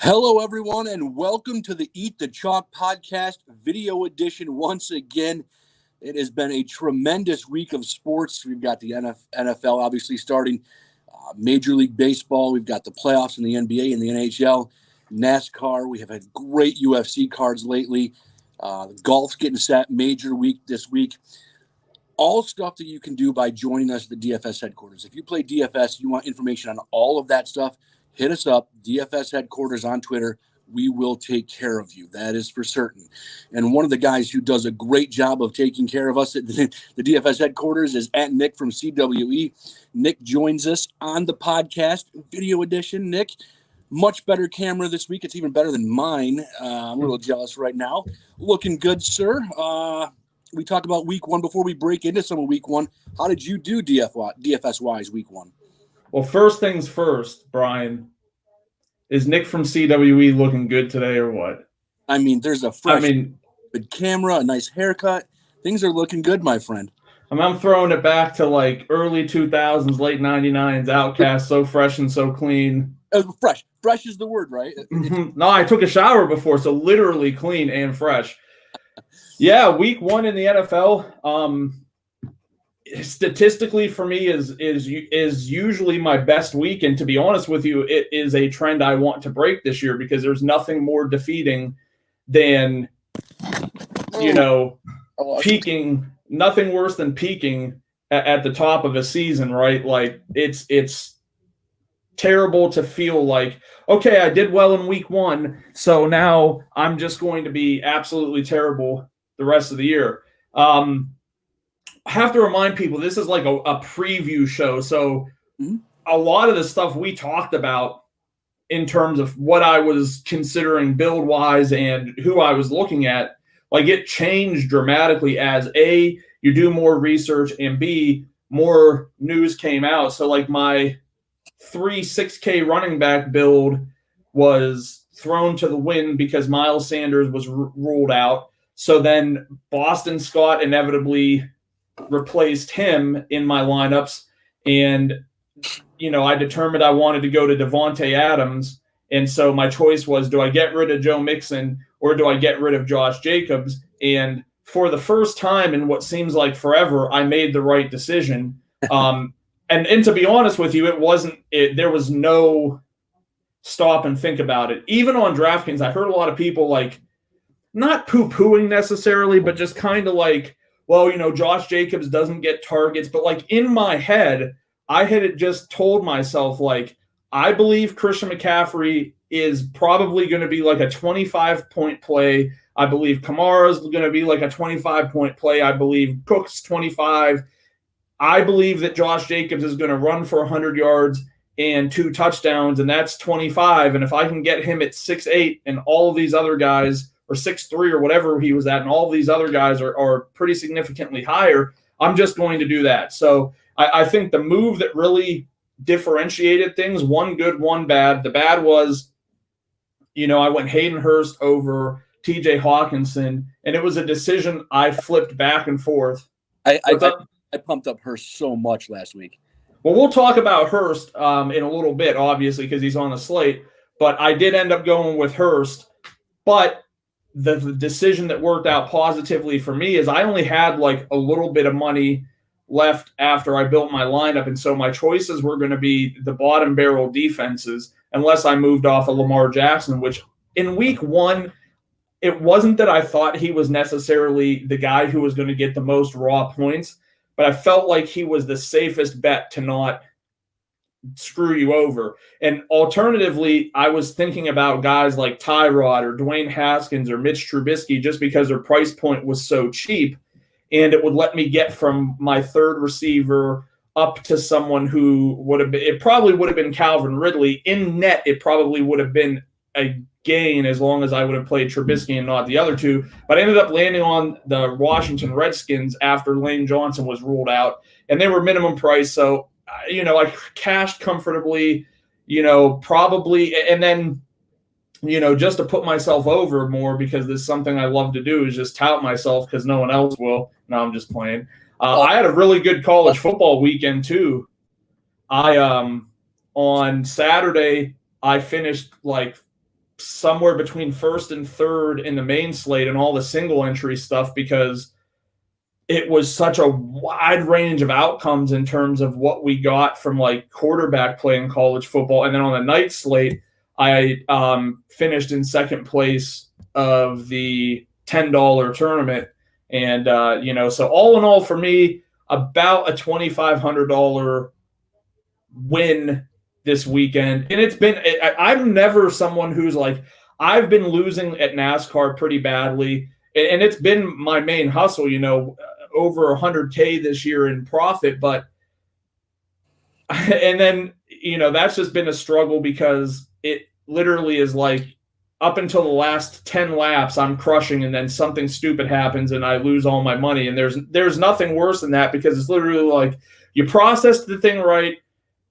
Hello, everyone, and welcome to the Eat the Chalk podcast video edition once again. It has been a tremendous week of sports. We've got the NFL obviously starting, Major League Baseball. We've got the playoffs in the NBA and the NHL, NASCAR. We have had great UFC cards lately. Golf's getting set, major week this week. All stuff that you can do by joining us at the DFS headquarters. If you play DFS, you want information on all of that stuff, hit us up, DFS headquarters on Twitter. We will take care of you. That is for certain. And one of the guys who does a great job of taking care of us at the DFS headquarters is at Nick from CWE. Nick joins us on the podcast video edition. Nick, much better camera this week. It's even better than mine. I'm a little jealous right now. Looking good, sir. We talked about week one before we break into some of week one. How did you do DFS-wise week one? Well, first things first, Brian. Is Nick from CWE looking good today or what? I mean, there's a fresh good camera, a nice haircut. Things are looking good, my friend. I'm throwing it back to like early 2000s, late 99s, Outcast, so fresh and so clean. Fresh. Fresh is the word, right? No, I took a shower before, so literally clean and fresh. Yeah, week one in the NFL, statistically for me is usually my best week, and to be honest with you, it is a trend I want to break this year because there's nothing more defeating than peaking. Nothing worse than peaking at the top of a season, right? Like it's terrible to feel like, okay, I did well in week one, so now I'm just going to be absolutely terrible the rest of the year. I have to remind people this is like a preview show. So a lot of the stuff we talked about in terms of what I was considering build-wise and who I was looking at, like it changed dramatically as A, you do more research, and B, more news came out. So like my 6K running back build was thrown to the wind because Miles Sanders was ruled out. So then Boston Scott inevitably replaced him in my lineups. And, I determined I wanted to go to Devontae Adams. And so my choice was, do I get rid of Joe Mixon or do I get rid of Josh Jacobs? And for the first time in what seems like forever, I made the right decision. And to be honest with you, there was no stop and think about it. Even on DraftKings, I heard a lot of people like not poo-pooing necessarily, but just kind of like, well, Josh Jacobs doesn't get targets. But like in my head, I had just told myself, like, I believe Christian McCaffrey is probably going to be like a 25-point play. I believe Kamara's going to be like a 25-point play. I believe Cook's 25. I believe that Josh Jacobs is going to run for 100 yards and 2 touchdowns, and that's 25. And if I can get him at 6'8", and all of these other guys, or 6'3", or whatever he was at, and all of these other guys are pretty significantly higher, I'm just going to do that. So I think the move that really differentiated things, one good, one bad. The bad was, I went Hayden Hurst over TJ Hawkinson, and it was a decision I flipped back and forth. I pumped up Hurst so much last week. Well, we'll talk about Hurst in a little bit, obviously, because he's on the slate. But I did end up going with Hurst. But the decision that worked out positively for me is I only had like a little bit of money left after I built my lineup. And so my choices were going to be the bottom barrel defenses, unless I moved off of Lamar Jackson, which in week one, it wasn't that I thought he was necessarily the guy who was going to get the most raw points, but I felt like he was the safest bet to not screw you over. And alternatively, I was thinking about guys like Tyrod or Dwayne Haskins or Mitch Trubisky just because their price point was so cheap, and it would let me get from my third receiver up to someone who it probably would have been Calvin Ridley. In net, it probably would have been a gain as long as I would have played Trubisky and not the other two. But I ended up landing on the Washington Redskins after Lane Johnson was ruled out, and they were minimum price. So, I cashed comfortably, probably, and then, just to put myself over more, because this is something I love to do, is just tout myself because no one else will. No, I'm just playing. I had a really good college football weekend too. On Saturday, I finished like somewhere between first and third in the main slate and all the single entry stuff because it was such a wide range of outcomes in terms of what we got from like quarterback play in college football. And then on the night slate, I finished in second place of the $10 tournament. And, so all in all for me, about a $2,500 win this weekend. And I'm never someone who's like, I've been losing at NASCAR pretty badly. And it's been my main hustle, over 100K this year in profit. But, and then, that's just been a struggle because it literally is like up until the last 10 laps, I'm crushing, and then something stupid happens and I lose all my money. And there's nothing worse than that because it's literally like you processed the thing right.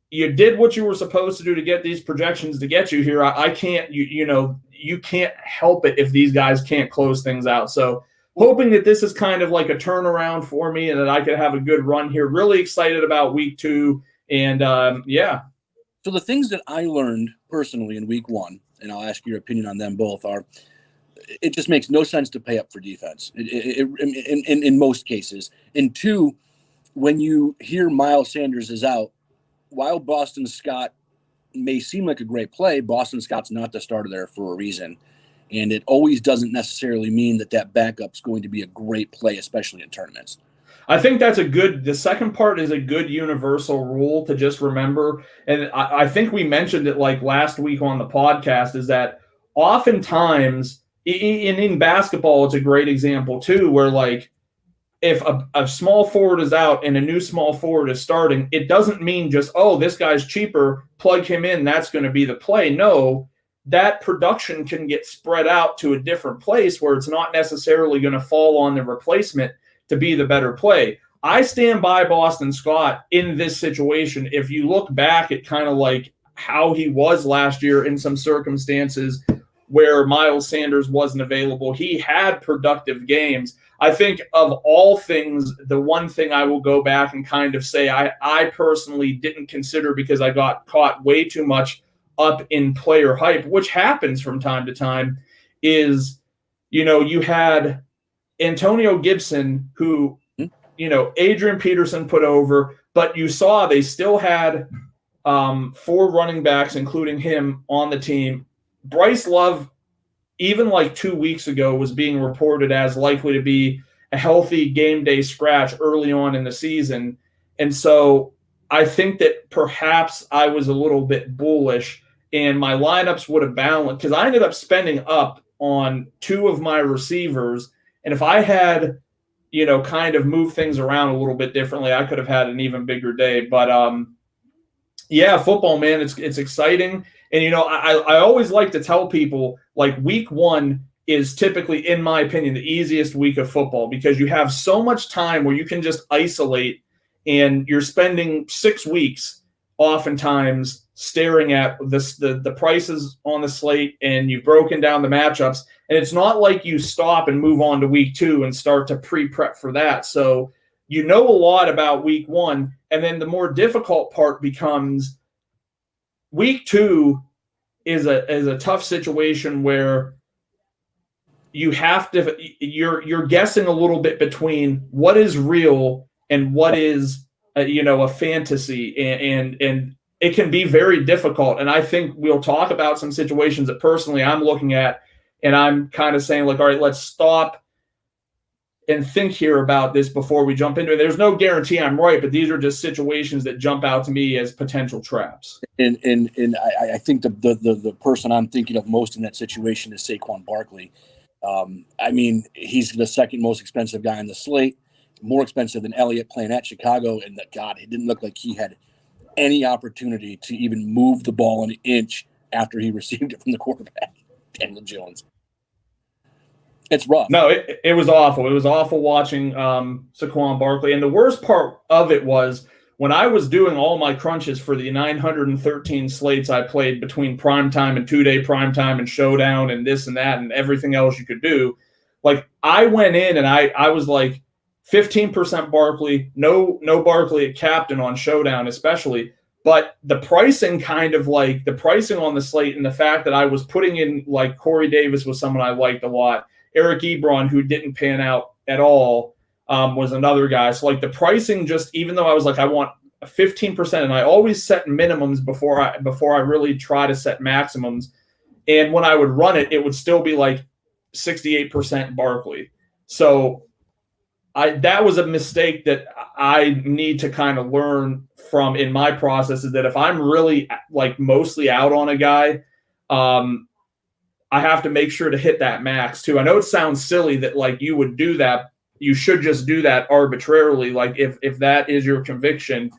You did what you were supposed to do to get these projections to get you here. I can't, you can't help it if these guys can't close things out. So hoping that this is kind of like a turnaround for me and that I could have a good run here. Really excited about week 2. And So the things that I learned personally in week 1, and I'll ask your opinion on them both, are it just makes no sense to pay up for defense in most cases. And 2, when you hear Miles Sanders is out, while Boston Scott may seem like a great play, Boston Scott's not the starter there for a reason. And it always doesn't necessarily mean that backup's going to be a great play, especially in tournaments. I think the second part is a good universal rule to just remember. And I think we mentioned it like last week on the podcast, is that oftentimes in basketball, it's a great example too, where like if a small forward is out and a new small forward is starting, it doesn't mean just, oh, this guy's cheaper, plug him in, that's going to be the play. No, that production can get spread out to a different place where it's not necessarily going to fall on the replacement to be the better play. I stand by Boston Scott in this situation. If you look back at kind of like how he was last year in some circumstances where Miles Sanders wasn't available, he had productive games. I think of all things, the one thing I will go back and kind of say I personally didn't consider because I got caught way too much up in player hype, which happens from time to time, is, you had Antonio Gibson, who, Adrian Peterson put over, but you saw they still had 4 running backs, including him, on the team. Bryce Love, even like 2 weeks ago, was being reported as likely to be a healthy game day scratch early on in the season. And so I think that perhaps I was a little bit bullish and my lineups would have balanced, because I ended up spending up on 2 of my receivers. And if I had, kind of moved things around a little bit differently, I could have had an even bigger day. But football, man, it's exciting. And, I always like to tell people, like, week 1 is typically, in my opinion, the easiest week of football because you have so much time where you can just isolate, and you're spending 6 weeks oftentimes staring at the prices on the slate, and you've broken down the matchups. And it's not like you stop and move on to week 2 and start to pre-prep for that. So a lot about week 1. And then the more difficult part becomes week 2 is a tough situation where you have to, you're guessing a little bit between what is real and what is, a fantasy. And it can be very difficult. And I think we'll talk about some situations that personally I'm looking at, and I'm kind of saying, like, all right, let's stop and think here about this before we jump into it. There's no guarantee I'm right, but these are just situations that jump out to me as potential traps. And I think the person I'm thinking of most in that situation is Saquon Barkley. He's the second most expensive guy on the slate, more expensive than Elliott playing at Chicago. And God, it didn't look like he had any opportunity to even move the ball an inch after he received it from the quarterback, Daniel Jones. It's rough. No, it was awful. It was awful watching Saquon Barkley. And the worst part of it was when I was doing all my crunches for the 913 slates I played between primetime and 2-day primetime and showdown and this and that and everything else you could do. Like, I went in and I was like 15% Barkley, no Barkley at captain on showdown especially. But the pricing the pricing on the slate and the fact that I was putting in like Corey Davis was someone I liked a lot. Eric Ebron, who didn't pan out at all, was another guy. So like the pricing, just even though I was like, I want 15%, and I always set minimums before I really try to set maximums. And when I would run it, it would still be like 68% Barkley. So that was a mistake that I need to kind of learn from in my process, is that if I'm really like mostly out on a guy, I have to make sure to hit that max too. I know it sounds silly that like you would do that. You should just do that arbitrarily, like if that is your conviction.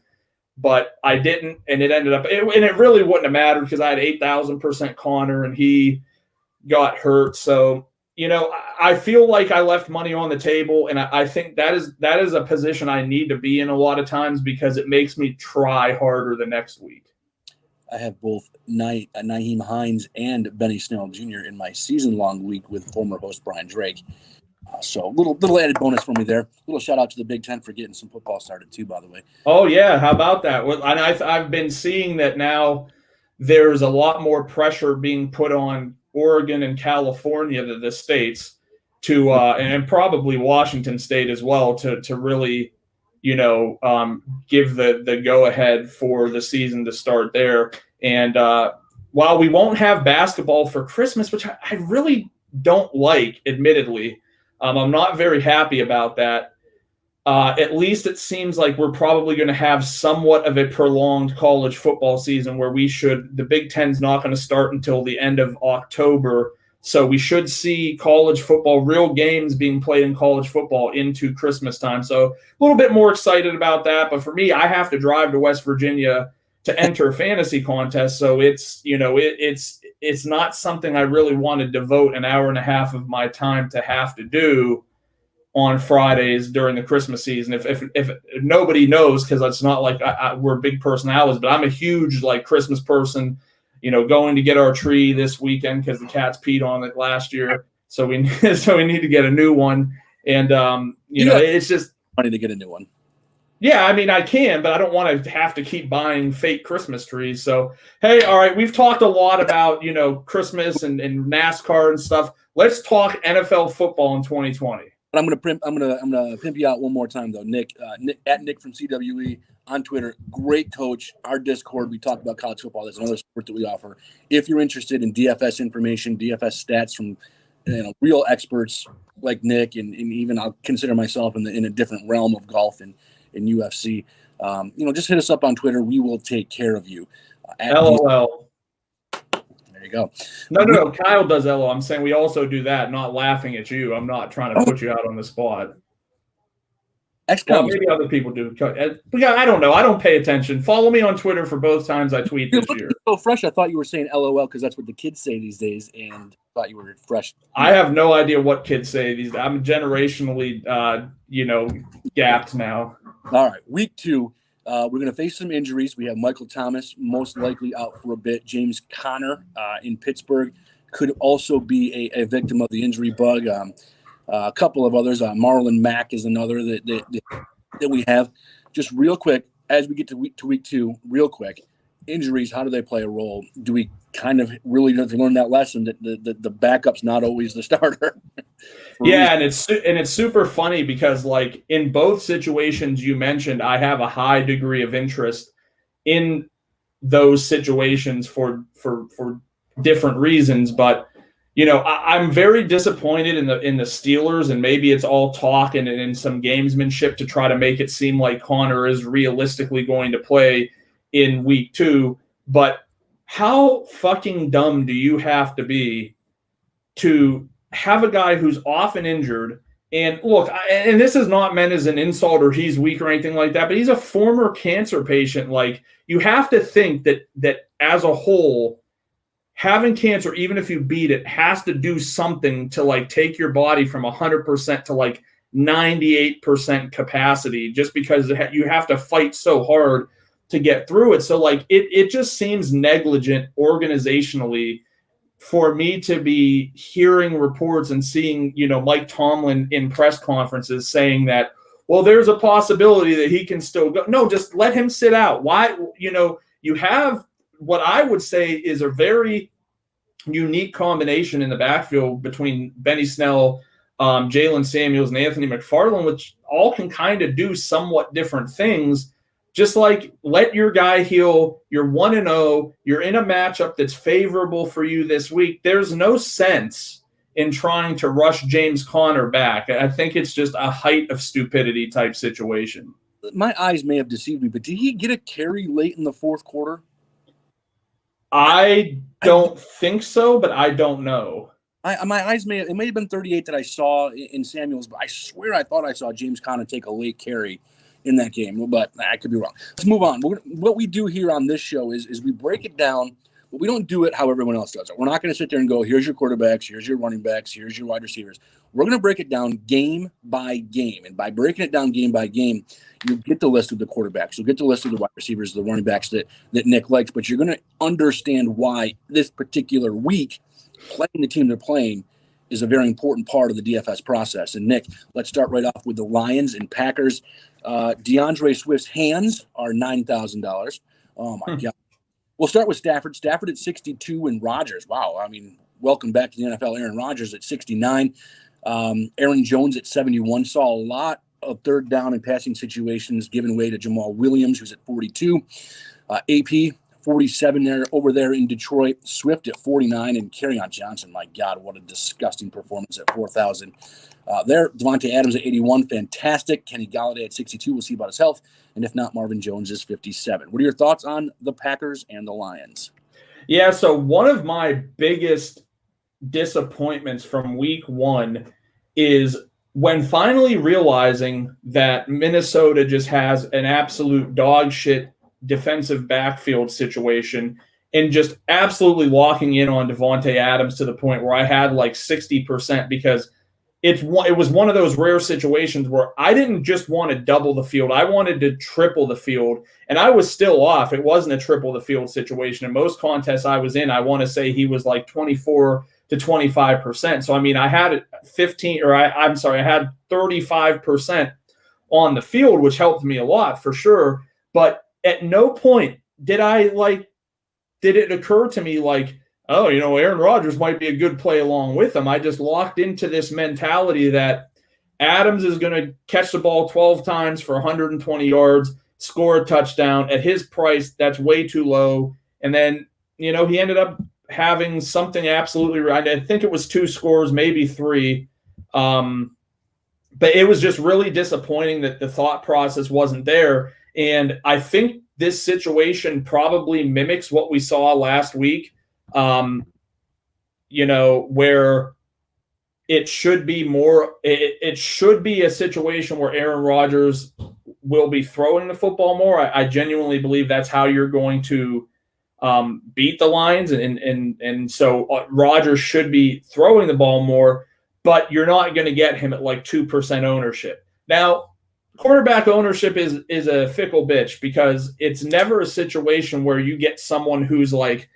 But I didn't, and it ended up, and it really wouldn't have mattered because I had 8,000% Connor and he got hurt. So, I feel like I left money on the table, and I think that is a position I need to be in a lot of times because it makes me try harder the next week. I have both Nyheim Hines and Benny Snell Jr. in my season-long week with former host Brian Drake. So little added bonus for me there. Little shout out to the Big Ten for getting some football started too, by the way. Oh yeah, how about that? Well, and I've been seeing that now. There's a lot more pressure being put on Oregon and California, the states, to and probably Washington State as well, to really, give the go ahead for the season to start there. And while we won't have basketball for Christmas, which I really don't like, admittedly. I'm not very happy about that. At least it seems like we're probably going to have somewhat of a prolonged college football season where the Big Ten's not going to start until the end of October. So we should see college football, real games being played in college football into Christmas time. So a little bit more excited about that. But for me, I have to drive to West Virginia to enter fantasy contests. So it's not something I really want to devote an hour and a half of my time to have to do on Fridays during the Christmas season. If nobody knows, because it's not like we're big personalities, but I'm a huge like Christmas person, going to get our tree this weekend because the cats peed on it last year. So we need to get a new one. And, it's just money to get a new one. Yeah, I mean, I can, but I don't want to have to keep buying fake Christmas trees. So, hey, all right, we've talked a lot about, Christmas and NASCAR and stuff. Let's talk NFL football in 2020. But I'm gonna pimp you out one more time though, Nick at Nick from CWE on Twitter. Great coach. Our Discord, we talk about college football. That's another sport that we offer. If you're interested in DFS information, DFS stats from real experts like Nick, and even I'll consider myself in a different realm of golf and in UFC, just hit us up on Twitter. We will take care of you. LOL. There you go. No. Kyle does LOL. I'm saying we also do that, not laughing at you. I'm not trying to put you out on the spot. Maybe other people do. But yeah, I don't know. I don't pay attention. Follow me on Twitter for both times I tweet this year. So fresh. I thought you were saying LOL because that's what the kids say these days, and I thought you were fresh. I have no idea what kids say these days. I'm generationally, gapped now. All right, week 2, we're going to face some injuries. We have Michael Thomas most likely out for a bit. James Conner in Pittsburgh could also be a victim of the injury bug. A couple of others. Marlon Mack is another that we have. Just real quick, as we get to week 2, real quick, injuries, how do they play a role? Do we kind of really learn that lesson that the backup's not always the starter? Yeah, and it's super funny because like in both situations you mentioned, I have a high degree of interest in those situations for different reasons, but I'm very disappointed in the Steelers, and maybe it's all talk and in some gamesmanship to try to make it seem like Connor is realistically going to play in week 2. But how fucking dumb do you have to be to have a guy who's often injured? And look, and this is not meant as an insult or he's weak or anything like that, but he's a former cancer patient. Like, you have to think that as a whole, having cancer, even if you beat it, has to do something to like take your body from 100% to like 98% capacity, just because you have to fight so hard to get through it. So like it just seems negligent organizationally for me to be hearing reports and seeing, Mike Tomlin in press conferences saying that, well, there's a possibility that he can still go. No, just let him sit out. Why, you have what I would say is a very unique combination in the backfield between Benny Snell, Jalen Samuels, and Anthony McFarland, which all can kind of do somewhat different things. Just like let your guy heal. You're 1-0. You're in a matchup that's favorable for you this week. There's no sense in trying to rush James Conner back. I think it's just a height of stupidity type situation. My eyes may have deceived me, but did he get a carry late in the fourth quarter? I don't think so, but I don't know. My eyes may have been 38 that I saw in Samuels, but I swear I thought I saw James Conner take a late carry in that game, but I could be wrong. Let's move on. What we do here on this show is we break it down, but we don't do it how everyone else does it. We're not going to sit there and go, here's your quarterbacks, here's your running backs, here's your wide receivers. We're going to break it down game by game, and by breaking it down game by game, you'll get the list of the quarterbacks. You'll get the list of the wide receivers, the running backs that Nick likes, but you're going to understand why this particular week playing the team they're playing is a very important part of the DFS process. And Nick, let's start right off with the Lions and Packers. DeAndre Swift's hands are $9,000. Oh my God. We'll start with Stafford. Stafford at 62 and Rodgers. Wow. I mean, welcome back to the NFL. Aaron Rodgers at 69. Aaron Jones at 71. Saw a lot of third down and passing situations given way to Jamal Williams, who's at 42. AP 47 there over there in Detroit. Swift at 49 and Kerryon Johnson. My God, what a disgusting performance at 4,000. There, Devontae Adams at 81, fantastic. Kenny Golladay at 62, we'll see about his health. And if not, Marvin Jones is 57. What are your thoughts on the Packers and the Lions? Yeah, so one of my biggest disappointments from week one is when finally realizing that Minnesota just has an absolute dog shit defensive backfield situation and just absolutely locking in on Devontae Adams to the point where I had like 60% because it was one of those rare situations where I didn't just want to double the field. I wanted to triple the field, and I was still off. It wasn't a triple the field situation. In most contests I was in, I want to say he was like 24 to 25%. So, I mean, I had I had 35% on the field, which helped me a lot for sure. But at no point did it occur to me like, oh, Aaron Rodgers might be a good play along with him. I just locked into this mentality that Adams is going to catch the ball 12 times for 120 yards, score a touchdown. At his price, that's way too low. And then, he ended up having something absolutely right. I think it was 2 scores, maybe 3. But it was just really disappointing that the thought process wasn't there. And I think this situation probably mimics what we saw last week. Where it should be more, it should be a situation where Aaron Rodgers will be throwing the football more. I genuinely believe that's how you're going to beat the Lions. And so Rodgers should be throwing the ball more, but you're not going to get him at like 2% ownership. Now, quarterback ownership is a fickle bitch because it's never a situation where you get someone who's like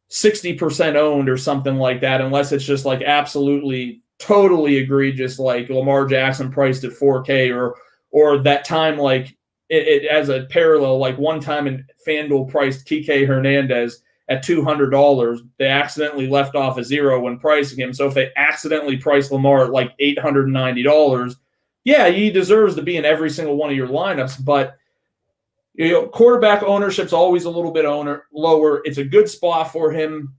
60% owned or something like that, unless it's just like absolutely totally egregious, like Lamar Jackson priced at 4K or that time, like it as a parallel, like one time in FanDuel priced TK Hernandez at $200. They accidentally left off a zero when pricing him. So if they accidentally price Lamar at like $890, yeah, he deserves to be in every single one of your lineups, but quarterback ownership's always a little bit lower. It's a good spot for him.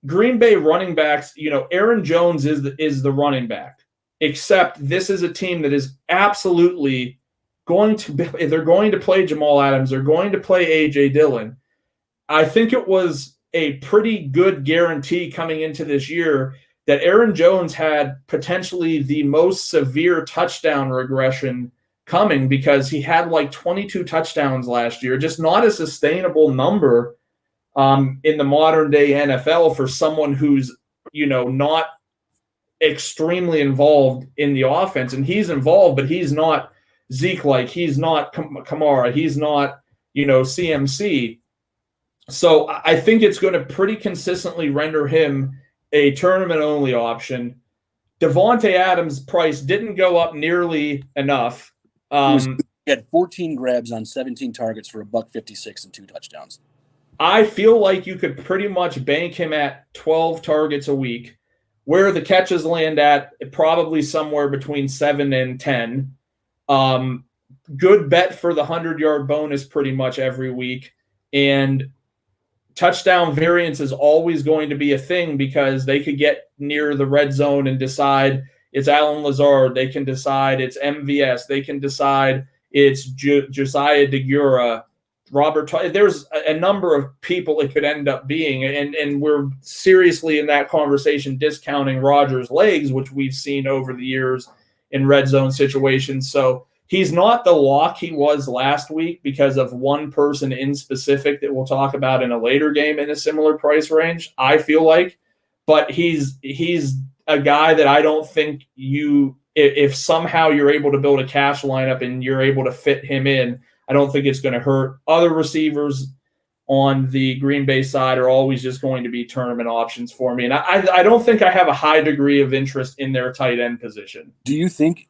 Green Bay running backs, Aaron Jones is the running back, except this is a team that is absolutely they're going to play Jamal Adams. They're going to play A.J. Dillon. I think it was a pretty good guarantee coming into this year that Aaron Jones had potentially the most severe touchdown regression coming because he had like 22 touchdowns last year, just not a sustainable number in the modern day NFL for someone who's, not extremely involved in the offense. And he's involved, but he's not Zeke-like, he's not Kamara, he's not, CMC. So I think it's going to pretty consistently render him a tournament-only option. Devontae Adams' price didn't go up nearly enough. He was He had 14 grabs on 17 targets for $156 and 2 touchdowns. I feel like you could pretty much bank him at 12 targets a week. Where the catches land at, probably somewhere between 7 and 10. Good bet for the 100-yard bonus pretty much every week. And touchdown variance is always going to be a thing because they could get near the red zone and decide it's Alan Lazard. They can decide it's MVS. They can decide it's Josiah DeGura, Robert. There's a number of people it could end up being, and we're seriously in that conversation discounting Rodgers' legs, which we've seen over the years in red zone situations. So he's not the lock he was last week because of one person in specific that we'll talk about in a later game in a similar price range, I feel like. But he's a guy that I don't think if somehow you're able to build a cash lineup and you're able to fit him in, I don't think it's going to hurt. Other receivers on the Green Bay side are always just going to be tournament options for me. And I don't think I have a high degree of interest in their tight end position. Do you think,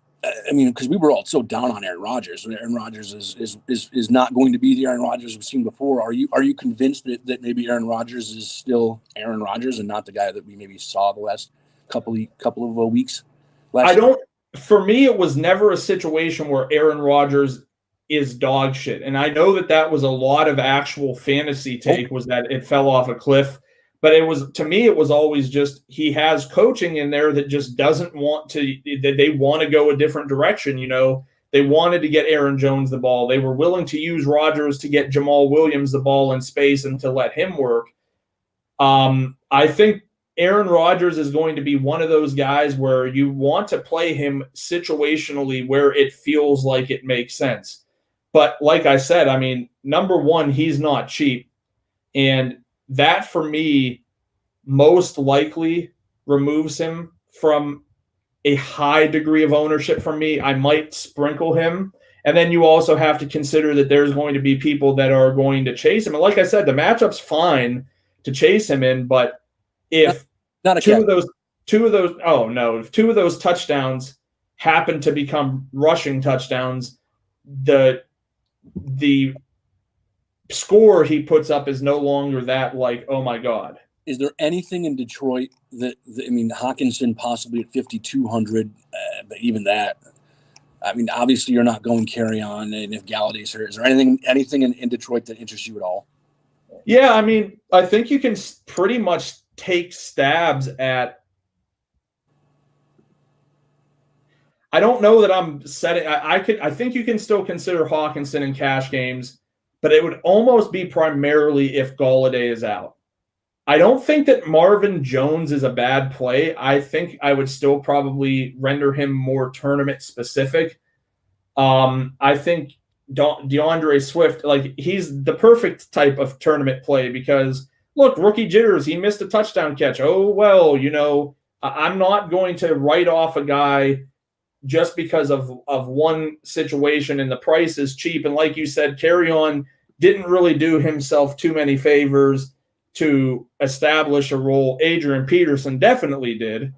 because we were all so down on Aaron Rodgers. Aaron Rodgers is not going to be the Aaron Rodgers we've seen before. Are you convinced that maybe Aaron Rodgers is still Aaron Rodgers and not the guy that we maybe saw the last couple of weeks? For me, it was never a situation where Aaron Rodgers is dog shit. And I know that was a lot of actual fantasy take, was that it fell off a cliff. But to me, it was always just he has coaching in there that just doesn't want to, that they want to go a different direction. They wanted to get Aaron Jones the ball. They were willing to use Rodgers to get Jamal Williams the ball in space and to let him work. I think Aaron Rodgers is going to be one of those guys where you want to play him situationally where it feels like it makes sense. But like I said, number one, he's not cheap. And that, for me, most likely removes him from a high degree of ownership from me. I might sprinkle him. And then you also have to consider that there's going to be people that are going to chase him. And like I said, the matchup's fine to chase him in, but if if two of those touchdowns happen to become rushing touchdowns, the score he puts up is no longer that like, oh my God. Is there anything in Detroit Hawkinson possibly at 5,200, but even that, obviously you're not going carry on, and if Galladay's hurt, is there anything in Detroit that interests you at all? Yeah, I think you can pretty much take stabs at. I don't know that I'm setting. I think you can still consider Hawkinson in cash games, but it would almost be primarily if Galladay is out. I don't think that Marvin Jones is a bad play. I think I would still probably render him more tournament specific. I think DeAndre Swift, he's the perfect type of tournament play because, look, rookie jitters, he missed a touchdown catch. Oh, well, I'm not going to write off a guy just because of one situation and the price is cheap. And like you said, Carry-On didn't really do himself too many favors to establish a role. Adrian Peterson definitely did.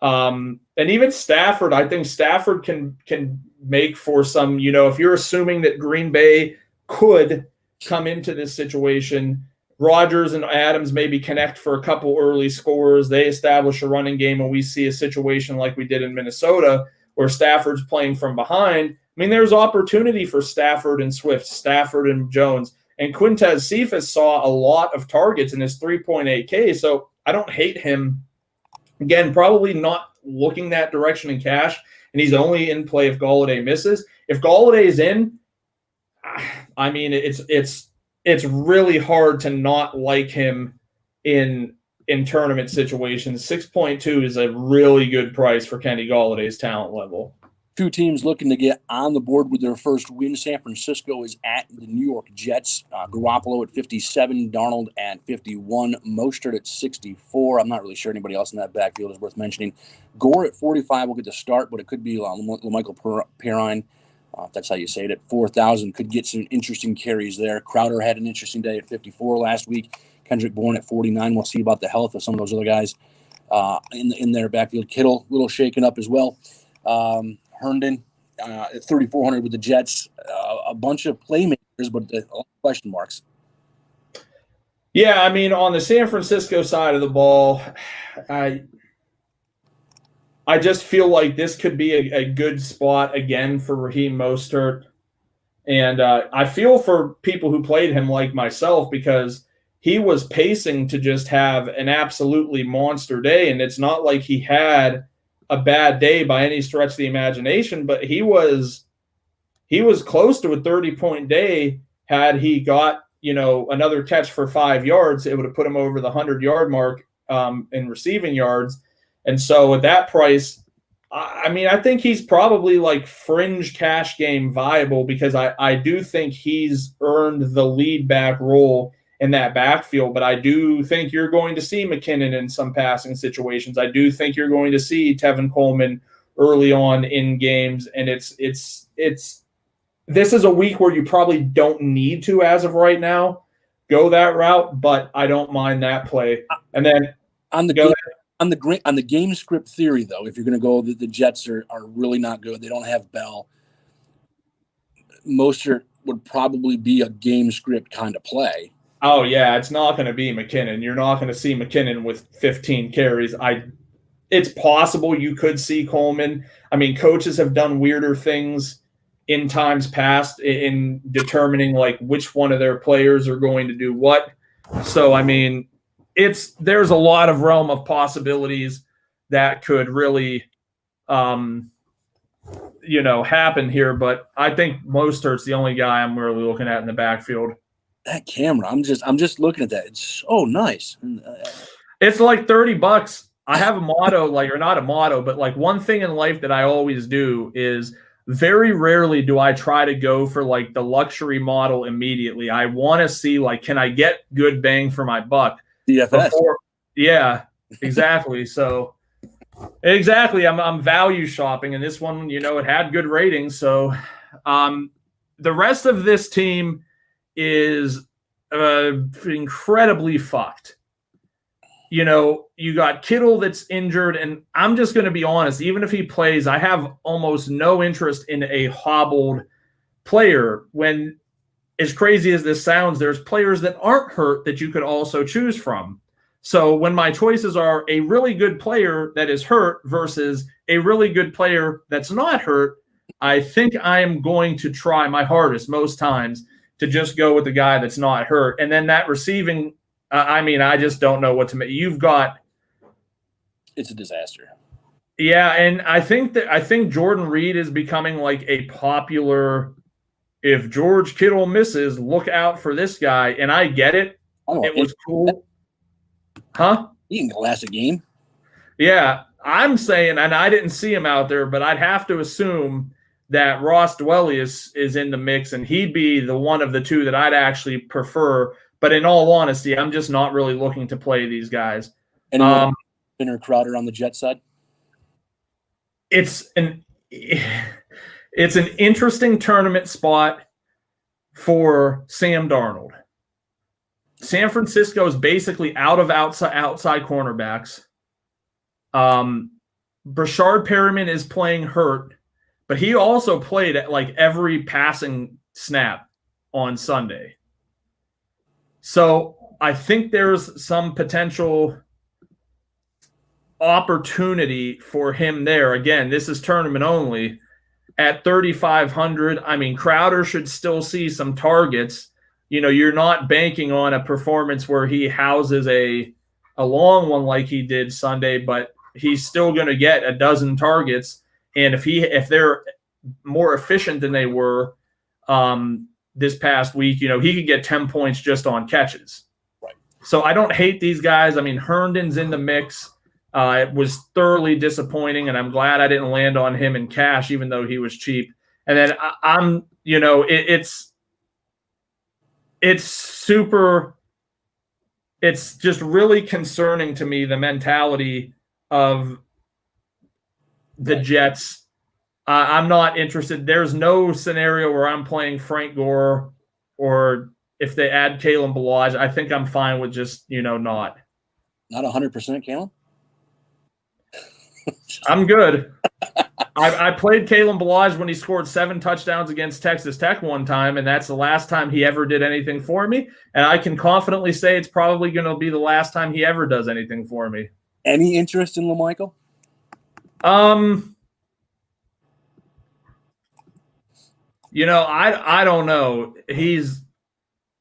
And even Stafford, I think Stafford can make for some, if you're assuming that Green Bay could come into this situation, Rodgers and Adams maybe connect for a couple early scores. They establish a running game, and we see a situation like we did in Minnesota where Stafford's playing from behind. There's opportunity for Stafford and Swift, Stafford and Jones. And Quintez Cephas saw a lot of targets in his 3.8K, so I don't hate him. Again, probably not looking that direction in cash, and he's only in play if Galladay misses. If Galladay is in, it's really hard to not like him in tournament situations. 6.2 is a really good price for Kenny Galladay's talent level. Two teams looking to get on the board with their first win. San Francisco is at the New York Jets. Garoppolo at 57, Darnold at 51, Mostert at 64. I'm not really sure anybody else in that backfield is worth mentioning. Gore at 45 will get the start, but it could be Michael Perrine. If that's how you say it, at 4,000. Could get some interesting carries there. Crowder had an interesting day at 54 last week. Kendrick Bourne at 49. We'll see about the health of some of those other guys in their backfield. Kittle, a little shaken up as well. Herndon, at 3,400 with the Jets. A bunch of playmakers, but question marks. Yeah, I mean, on the San Francisco side of the ball, I just feel like this could be a good spot again for Raheem Mostert. And I feel for people who played him like myself, because he was pacing to just have an absolutely monster day. And it's not like he had a bad day by any stretch of the imagination, but he was close to a 30-point day. Had he got, another catch for 5 yards, it would have put him over the 100-yard mark in receiving yards. And so at that price, I think he's probably like fringe cash game viable, because I do think he's earned the lead back role in that backfield. But I do think you're going to see McKinnon in some passing situations. I do think you're going to see Tevin Coleman early on in games. And this is a week where you probably don't need to, as of right now, go that route, but I don't mind that play. And then on the game script theory, though, if you're going to go, the Jets are really not good. They don't have Bell. Mostert would probably be a game script kind of play. Oh, yeah, it's not going to be McKinnon. You're not going to see McKinnon with 15 carries. It's possible you could see Coleman. I mean, coaches have done weirder things in times past in determining like which one of their players are going to do what. So, I mean, there's a lot of realm of possibilities that could really, happen here. But I think Mostert's the only guy I'm really looking at in the backfield. That camera, I'm just looking at that. It's so nice. It's like $30. I have a motto, or not a motto, but like one thing in life that I always do is very rarely do I try to go for like the luxury model immediately. I want to see can I get good bang for my buck? DFS. Yeah, exactly. So exactly, I'm value shopping, and this one, it had good ratings. So the rest of this team is incredibly fucked. You got Kittle that's injured, and I'm just going to be honest, even if he plays, I have almost no interest in a hobbled player. When, as crazy as this sounds, there's players that aren't hurt that you could also choose from. So when my choices are a really good player that is hurt versus a really good player that's not hurt, I think I am going to try my hardest most times to just go with the guy that's not hurt. And then that receiving, I just don't know what to make. It's a disaster. Yeah, and I think Jordan Reed is becoming like a popular, if George Kittle misses, look out for this guy. And I get it. It was cool. Huh? He can last a game. Yeah, I'm saying, and I didn't see him out there, but I'd have to assume that Ross Dwelly is in the mix, and he'd be the one of the two that I'd actually prefer. But in all honesty, I'm just not really looking to play these guys. Anyone Spinner Crowder on the Jet side? It's an interesting tournament spot for Sam Darnold. San Francisco is basically out of outside cornerbacks. Brashard Perriman is playing hurt, but he also played at like every passing snap on Sunday. So I think there's some potential opportunity for him there. Again, this is tournament only. At 3,500, I mean, Crowder should still see some targets. You're not banking on a performance where he houses a long one like he did Sunday, but he's still going to get a dozen targets. And if they're more efficient than they were this past week, he could get 10 points just on catches. Right. So I don't hate these guys. I mean, Herndon's in the mix. It was thoroughly disappointing, and I'm glad I didn't land on him in cash, even though he was cheap. And then it's just really concerning to me, the mentality of the Jets. I'm not interested. There's no scenario where I'm playing Frank Gore, or if they add Kalen Ballage, I think I'm fine with just, not. Not 100% Kalen? I'm good. I played Kalen Ballage when he scored 7 touchdowns against Texas Tech one time, and that's the last time he ever did anything for me. And I can confidently say it's probably going to be the last time he ever does anything for me. Any interest in LaMichael? I don't know. He's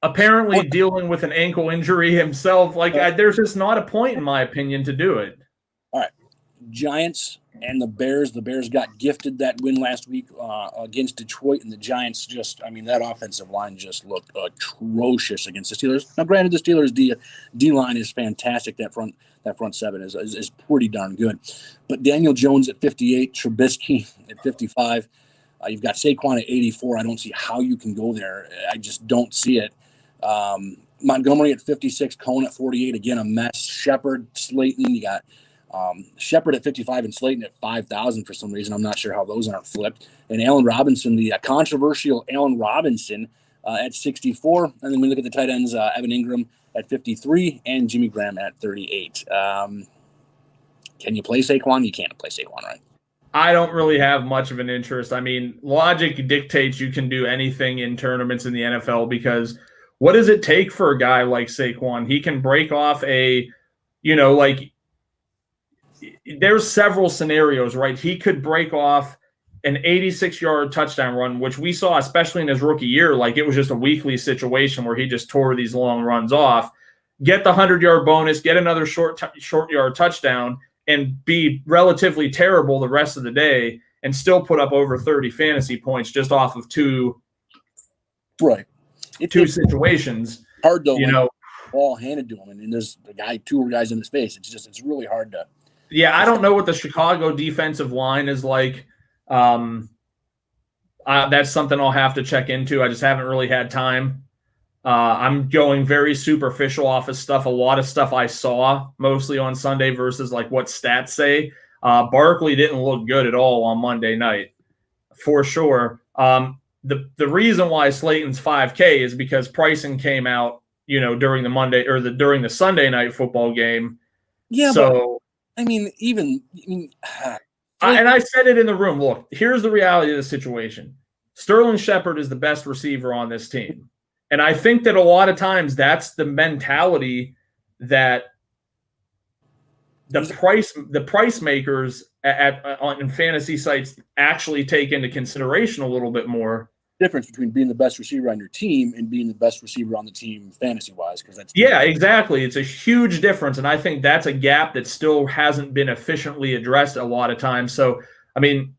apparently dealing with an ankle injury himself. There's just not a point, in my opinion, to do it. All right. Giants and the Bears. The Bears got gifted that win last week against Detroit, and the Giants that offensive line just looked atrocious against the Steelers. Now, granted, the Steelers' D line is fantastic. That front seven is pretty darn good. But Daniel Jones at 58, Trubisky at 55. You've got Saquon at 84. I don't see how you can go there. I just don't see it. Montgomery at 56, Cohn at 48. Again, a mess. Shepard, Slayton. You got Shepard at 55 and Slayton at 5,000 for some reason. I'm not sure how those aren't flipped. And Allen Robinson, the controversial Allen Robinson at 64. And then we look at the tight ends, Evan Ingram at 53 and Jimmy Graham at 38. Can you play Saquon? You can't play Saquon, right? I don't really have much of an interest. I mean, logic dictates you can do anything in tournaments in the NFL because what does it take for a guy like Saquon? He can break off there's several scenarios, right? He could break off an 86-yard touchdown run, which we saw, especially in his rookie year, like it was just a weekly situation where he just tore these long runs off, get the 100-yard bonus, get another short yard touchdown, and be relatively terrible the rest of the day and still put up over 30 fantasy points just off of two situations. Hard though, ball handed to him, and there's two guys in the space. It's really hard to. Yeah, I don't know what the Chicago defensive line is like. That's something I'll have to check into. I just haven't really had time. I'm going very superficial off of stuff. A lot of stuff I saw mostly on Sunday versus like what stats say. Barkley didn't look good at all on Monday night, for sure. The reason why Slayton's 5K is because pricing came out, during the Sunday night football game. Yeah. So and I said it in the room. Look, here's the reality of the situation. Sterling Shepard is the best receiver on this team. And I think that a lot of times that's the mentality that the price makers on fantasy sites actually take into consideration a little bit more. Difference between being the best receiver on your team and being the best receiver on the team fantasy-wise, because that's exactly. It's a huge difference, and I think that's a gap that still hasn't been efficiently addressed a lot of times. So, I mean,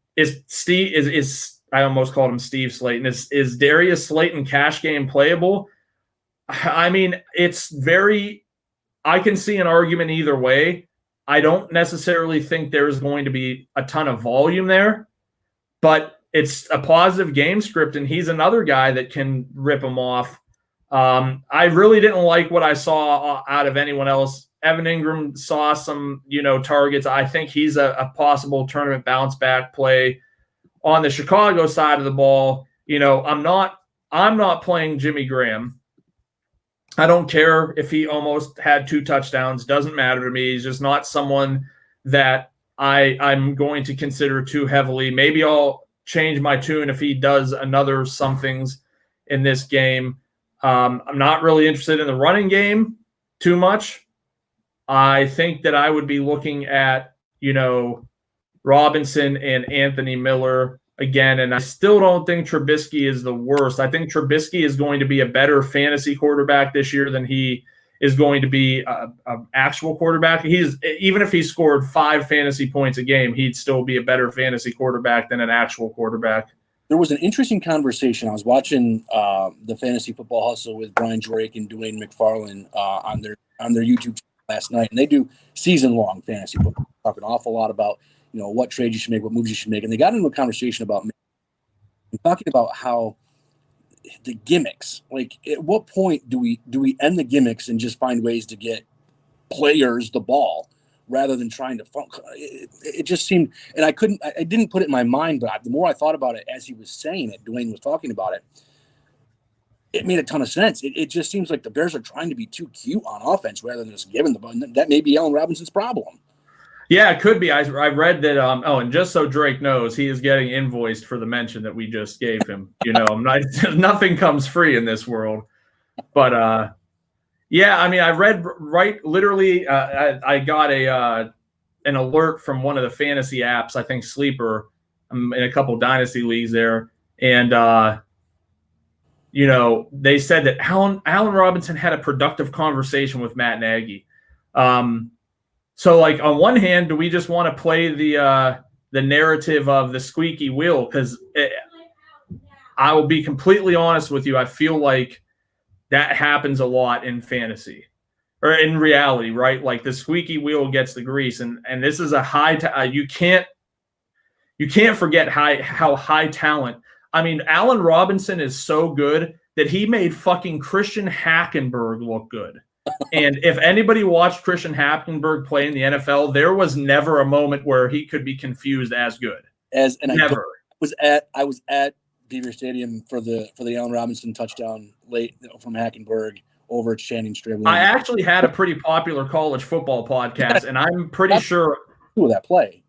I almost called him Steve Slayton. Is Darius Slayton cash game playable? I mean, I can see an argument either way. I don't necessarily think there's going to be a ton of volume there, but it's a positive game script, and he's another guy that can rip him off. I really didn't like what I saw out of anyone else. Evan Ingram saw some, targets. I think he's a possible tournament bounce back play. On the Chicago side of the ball, I'm not playing Jimmy Graham. I don't care if he almost had 2 touchdowns. Doesn't matter to me. He's just not someone that I'm going to consider too heavily. Maybe I'll change my tune if he does another somethings in this game. I'm not really interested in the running game too much. I think that I would be looking at, Robinson and Anthony Miller again, and I still don't think Trubisky is the worst. I think Trubisky is going to be a better fantasy quarterback this year than he is going to be an actual quarterback. Even if he scored 5 fantasy points a game, he'd still be a better fantasy quarterback than an actual quarterback. There was an interesting conversation. I was watching the Fantasy Football Hustle with Brian Drake and Dwayne McFarland on their YouTube channel last night, and they do season-long fantasy football. Talk an awful lot about what trades you should make, what moves you should make, and they got into a conversation about talking about how the gimmicks. Like, at what point do we end the gimmicks and just find ways to get players the ball rather than trying to it just seemed, and I didn't put it in my mind, but the more I thought about it as he was saying it, Dwayne was talking about it, it made a ton of sense. It just seems like the Bears are trying to be too cute on offense rather than just giving the ball. That may be Allen Robinson's problem. Yeah, it could be. I read that. And just so Drake knows, he is getting invoiced for the mention that we just gave him. Nothing comes free in this world. But yeah, I mean, I read literally. I got an alert from one of the fantasy apps. I think Sleeper. I'm in a couple dynasty leagues there, and they said that Allen Robinson had a productive conversation with Matt Nagy. So, like, on one hand, do we just want to play the narrative of the squeaky wheel? Because I will be completely honest with you. I feel like that happens a lot in fantasy or in reality, right? Like the squeaky wheel gets the grease, and this is a high. You can't forget how high talent. I mean, Allen Robinson is so good that he made fucking Christian Hackenberg look good. And if anybody watched Christian Hackenberg play in the NFL, there was never a moment where he could be confused as good. Never. I was at Beaver Stadium for the Allen Robinson touchdown late from Hackenberg over at Channing Stribling. I actually had a pretty popular college football podcast, and I'm pretty sure that play.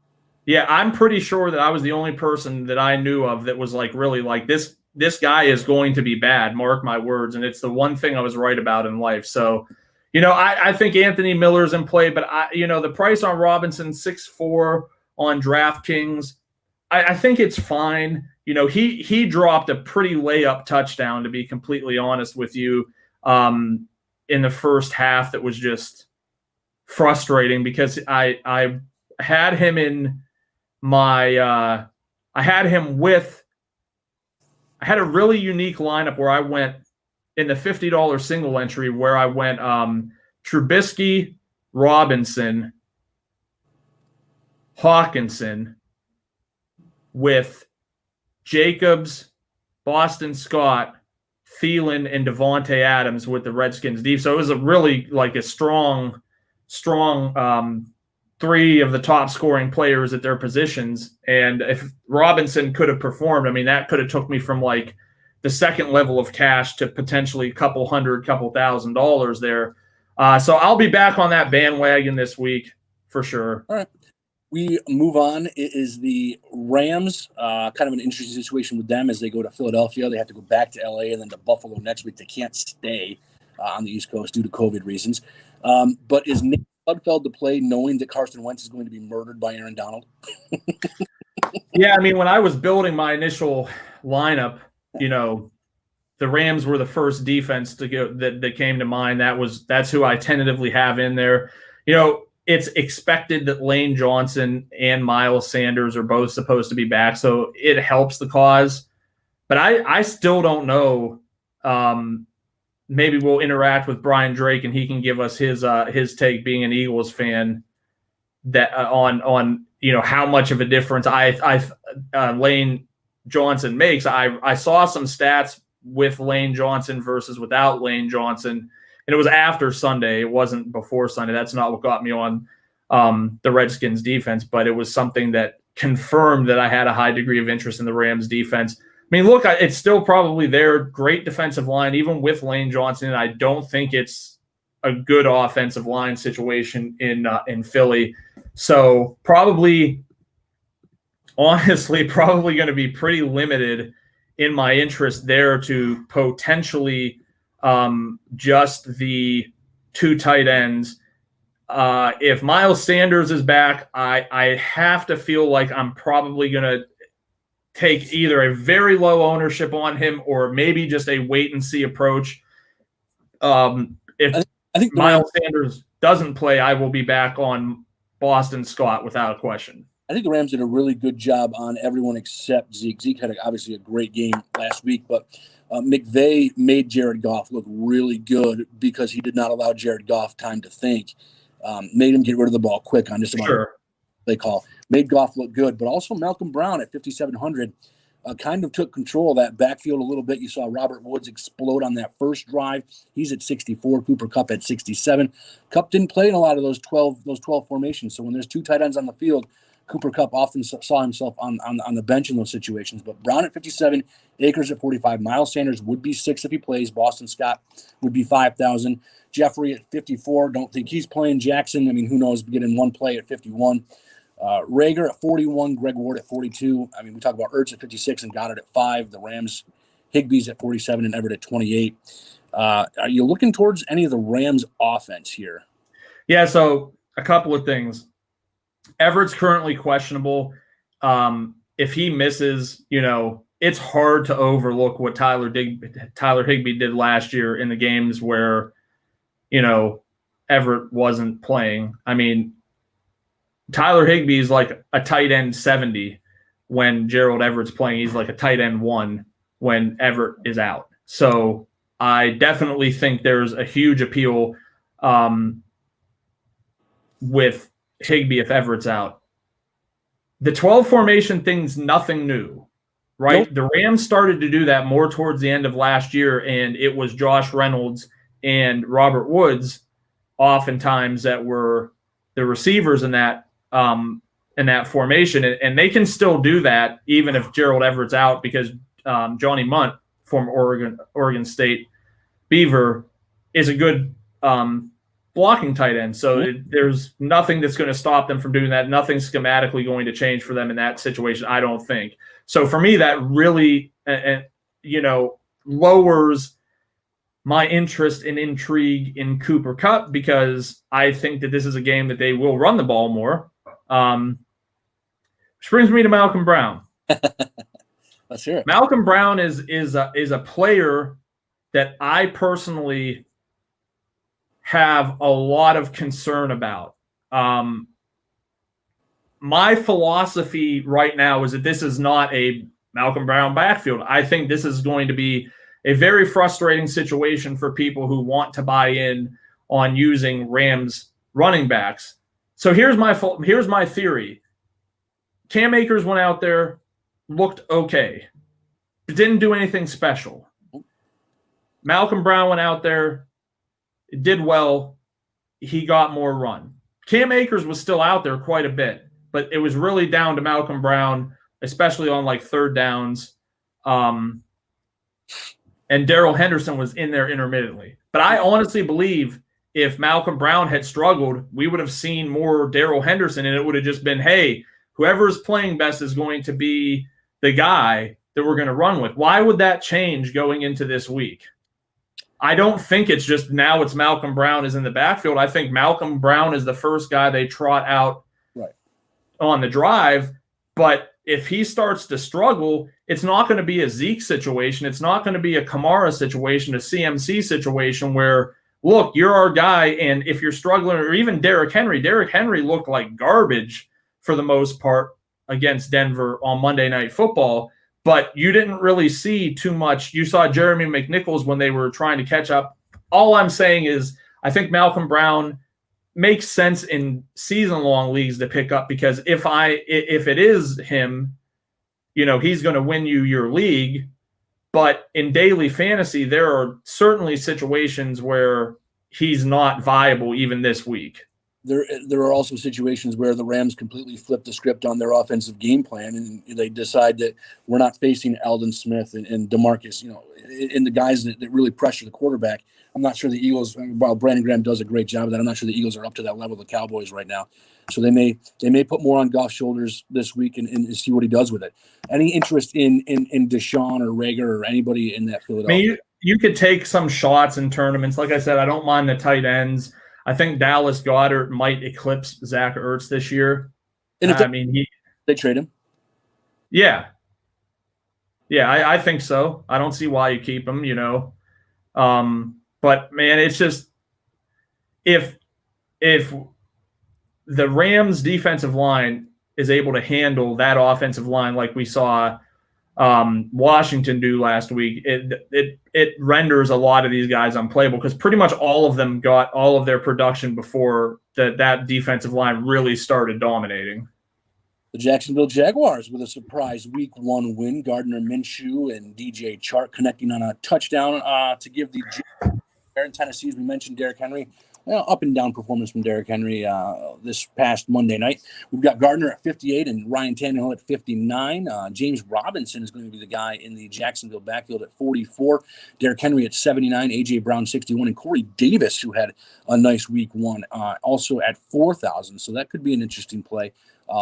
Yeah, I'm pretty sure that I was the only person that I knew of that was like really like this guy is going to be bad, mark my words. And it's the one thing I was right about in life. So, I think Anthony Miller's in play, but the price on Robinson, 6'4" on DraftKings, I think it's fine. He dropped a pretty layup touchdown, to be completely honest with you, in the first half. That was just frustrating because I had him in my I had a really unique lineup where I went in the $50 single entry where I went Trubisky, Robinson, Hawkinson with Jacobs, Boston Scott, Thielen, and Devontae Adams with the Redskins deep. So it was a really like a strong three of the top scoring players at their positions. And if Robinson could have performed, I mean, that could have took me from like the second level of cash to potentially a couple $1,000 there. So I'll be back on that bandwagon this week for sure. All right. We move on. It is the Rams, kind of an interesting situation with them as they go to Philadelphia. They have to go back to LA and then to Buffalo next week. They can't stay on the East Coast due to COVID reasons. But is Nick Sudfeld to play knowing that Carson Wentz is going to be murdered by Aaron Donald? Yeah, I mean, when I was building my initial lineup, the Rams were the first defense to go that came to mind. That's who I tentatively have in there. It's expected that Lane Johnson and Miles Sanders are both supposed to be back, so it helps the cause. But I still don't know. Maybe we'll interact with Brian Drake and he can give us his take, being an Eagles fan, that on how much of a difference Lane Johnson makes. I saw some stats with Lane Johnson versus without Lane Johnson, and it was after Sunday. It wasn't before Sunday. That's not what got me on the Redskins defense, but it was something that confirmed that I had a high degree of interest in the Rams defense. I mean, look, it's still probably their great defensive line, even with Lane Johnson. And I don't think it's a good offensive line situation in Philly. So honestly, probably going to be pretty limited in my interest there to potentially just the two tight ends. If Miles Sanders is back, I have to feel like I'm probably going to take either a very low ownership on him or maybe just a wait and see approach. If I think Miles Sanders doesn't play, I will be back on Boston Scott without a question. I think the Rams did a really good job on everyone except Zeke. Zeke had obviously a great game last week, but McVay made Jared Goff look really good because he did not allow Jared Goff time to think. Made him get rid of the ball quick on just about they call. Made Goff look good, but also Malcolm Brown at 5,700 kind of took control of that backfield a little bit. You saw Robert Woods explode on that first drive. He's at 64. Cooper Kupp at 67. Kupp didn't play in a lot of those 12 formations. So when there's two tight ends on the field, Cooper Kupp often saw himself on the bench in those situations. But Brown at 57, Akers at 45, Miles Sanders would be 6 if he plays. Boston Scott would be 5,000. Jeffrey at 54, don't think he's playing. Jackson, I mean, who knows, getting one play at 51. Rager at 41, Greg Ward at 42. I mean, we talk about Ertz at 56 and Goddard at 5. The Rams, Higbee's at 47 and Everett at 28. Are you looking towards any of the Rams offense here? Yeah, so a couple of things. Everett's currently questionable. If he misses, it's hard to overlook what Tyler Higbee did last year in the games where, Everett wasn't playing. I mean, Tyler Higbee is like a tight end 70 when Gerald Everett's playing. He's like a tight end 1 when Everett is out. So I definitely think there's a huge appeal with Higbee if Everett's out. The 12 formation thing's nothing new, right? Nope. The Rams started to do that more towards the end of last year, and it was Josh Reynolds and Robert Woods oftentimes that were the receivers in that formation, and they can still do that even if Gerald Everett's out, because Johnny Munt, former Oregon State Beaver, is a good blocking tight end. So there's nothing that's going to stop them from doing that. Nothing's schematically going to change for them in that situation, I don't think. So for me, that really, lowers my interest and intrigue in Cooper Kupp, because I think that this is a game that they will run the ball more. Which brings me to Malcolm Brown. Let's hear it. Malcolm Brown is a player that I personally have a lot of concern about. My philosophy right now is that this is not a Malcolm Brown backfield. I think this is going to be a very frustrating situation for people who want to buy in on using Rams running backs. So here's my theory. Cam Akers went out there, looked okay, but didn't do anything special. Malcolm Brown went out there, did well, he got more run. Cam Akers was still out there quite a bit, but it was really down to Malcolm Brown, especially on like third downs. And Darrell Henderson was in there intermittently. But I honestly believe if Malcolm Brown had struggled, we would have seen more Darrell Henderson, and it would have just been, hey, whoever is playing best is going to be the guy that we're going to run with. Why would that change going into this week? I don't think it's just now it's Malcolm Brown is in the backfield. I think Malcolm Brown is the first guy they trot out on the drive. But if he starts to struggle, it's not going to be a Zeke situation. It's not going to be a Kamara situation, a CMC situation where, look, you're our guy, and if you're struggling, or even Derrick Henry looked like garbage for the most part against Denver on Monday Night Football. But you didn't really see too much. You saw Jeremy McNichols when they were trying to catch up. All I'm saying is I think Malcolm Brown makes sense in season-long leagues to pick up, because if it is him, he's going to win you your league. But in daily fantasy, there are certainly situations where he's not viable even this week. There are also situations where the Rams completely flip the script on their offensive game plan, and they decide that we're not facing Aldon Smith and DeMarcus, and the guys that really pressure the quarterback. I'm not sure the Eagles, while Brandon Graham does a great job of that, I'm not sure the Eagles are up to that level of the Cowboys right now. So they may put more on Goff's shoulders this week and see what he does with it. Any interest in Deshaun or Rager or anybody in that field? I mean, you could take some shots in tournaments. Like I said, I don't mind the tight ends. I think Dallas Goedert might eclipse Zach Ertz this year. And if they trade him? Yeah. Yeah, I think so. I don't see why you keep him, But, man, it's just if the Rams' defensive line is able to handle that offensive line like we saw Washington do last week, it renders a lot of these guys unplayable, because pretty much all of them got all of their production before that defensive line really started dominating. The Jacksonville Jaguars with a surprise Week 1 win. Gardner Minshew and DJ Chark connecting on a touchdown to give the in Tennessee, as we mentioned, Derrick Henry up and down performance from Derrick Henry this past Monday night. We've got Gardner at 58 and Ryan Tannehill at 59. James Robinson is going to be the guy in the Jacksonville backfield at 44. Derrick Henry at 79. A.J. Brown 61. And Corey Davis, who had a nice week one, also at 4,000. So that could be an interesting play.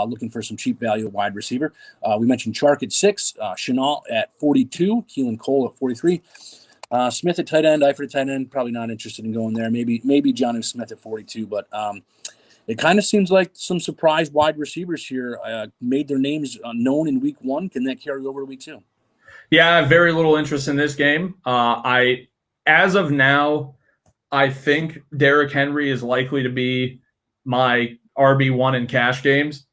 Looking for some cheap value at wide receiver. We mentioned Chark at 6, Chenault at 42, Keelan Cole at 43, Smith at tight end, Eifert at tight end. Probably not interested in going there. Maybe Jonnu Smith at 42, but it kind of seems like some surprise wide receivers here made their names known in week one. Can that carry over to week 2? Yeah, I have very little interest in this game. As of now, I think Derrick Henry is likely to be my RB1 in cash games.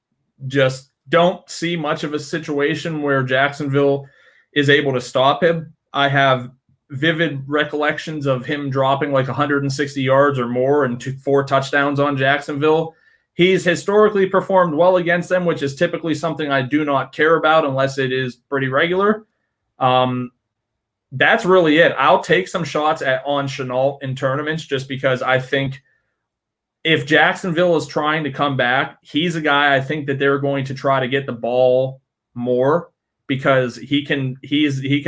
Just don't see much of a situation where Jacksonville is able to stop him. I have vivid recollections of him dropping like 160 yards or more and 4 touchdowns on Jacksonville. He's historically performed well against them, which is typically something I do not care about unless it is pretty regular. That's really it. I'll take some shots on Chenault in tournaments just because I think if Jacksonville is trying to come back, he's a guy I think that they're going to try to get the ball more because he can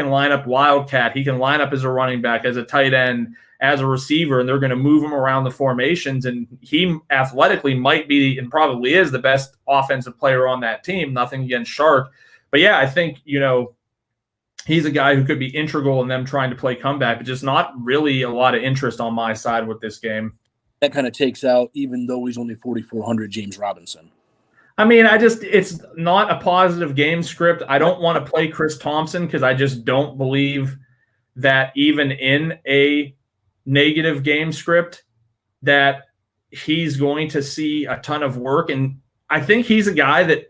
line up wildcat. He can line up as a running back, as a tight end, as a receiver, and they're going to move him around the formations. And he athletically might be and probably is the best offensive player on that team. Nothing against Shark. But, yeah, I think, he's a guy who could be integral in them trying to play comeback, but just not really a lot of interest on my side with this game. That kind of takes out, even though he's only 4,400, James Robinson. I mean, it's not a positive game script. I don't want to play Chris Thompson because I just don't believe that even in a negative game script that he's going to see a ton of work. And I think he's a guy that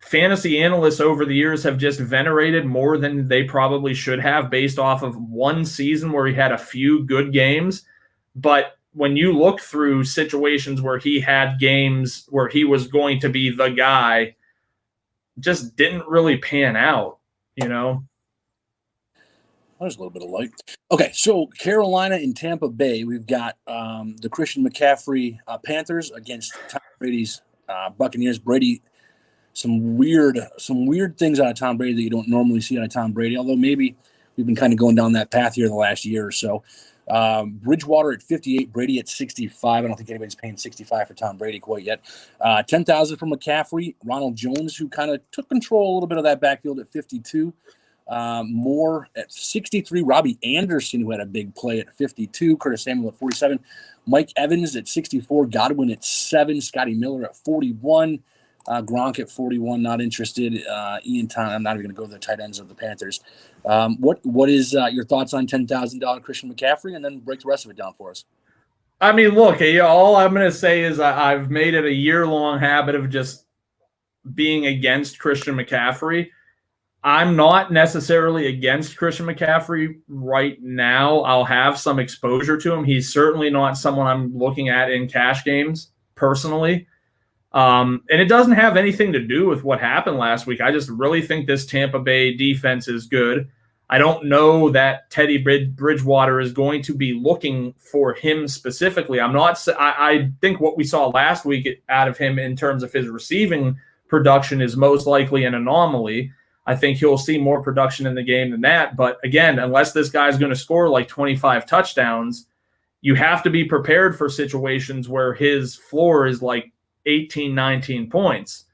fantasy analysts over the years have just venerated more than they probably should have based off of one season where he had a few good games. But when you look through situations where he had games where he was going to be the guy, just didn't really pan out, There's a little bit of light. Okay, so Carolina and Tampa Bay, we've got the Christian McCaffrey Panthers against Tom Brady's Buccaneers. Brady, some weird things out of Tom Brady that you don't normally see out of Tom Brady, although maybe we've been kind of going down that path here the last year or so. Bridgewater at 58, Brady at 65. I don't think anybody's paying 65 for Tom Brady quite yet. 10,000 for McCaffrey. Ronald Jones, who kind of took control a little bit of that backfield at 52. Moore at 63. Robbie Anderson, who had a big play at 52. Curtis Samuel at 47. Mike Evans at 64. Godwin at 7. Scotty Miller at 41. Gronk at 41, not interested. Ian Tom, I'm not even going to go to the tight ends of the Panthers. What is your thoughts on $10,000 Christian McCaffrey, and then break the rest of it down for us? I mean, look, all I'm going to say is I've made it a year-long habit of just being against Christian McCaffrey. I'm not necessarily against Christian McCaffrey right now. I'll have some exposure to him. He's certainly not someone I'm looking at in cash games personally. And it doesn't have anything to do with what happened last week. I just really think this Tampa Bay defense is good. I don't know that Teddy Bridgewater is going to be looking for him specifically. I think what we saw last week out of him in terms of his receiving production is most likely an anomaly. I think he'll see more production in the game than that. But again, unless this guy's going to score like 25 touchdowns, you have to be prepared for situations where his floor is like 18, 19 points.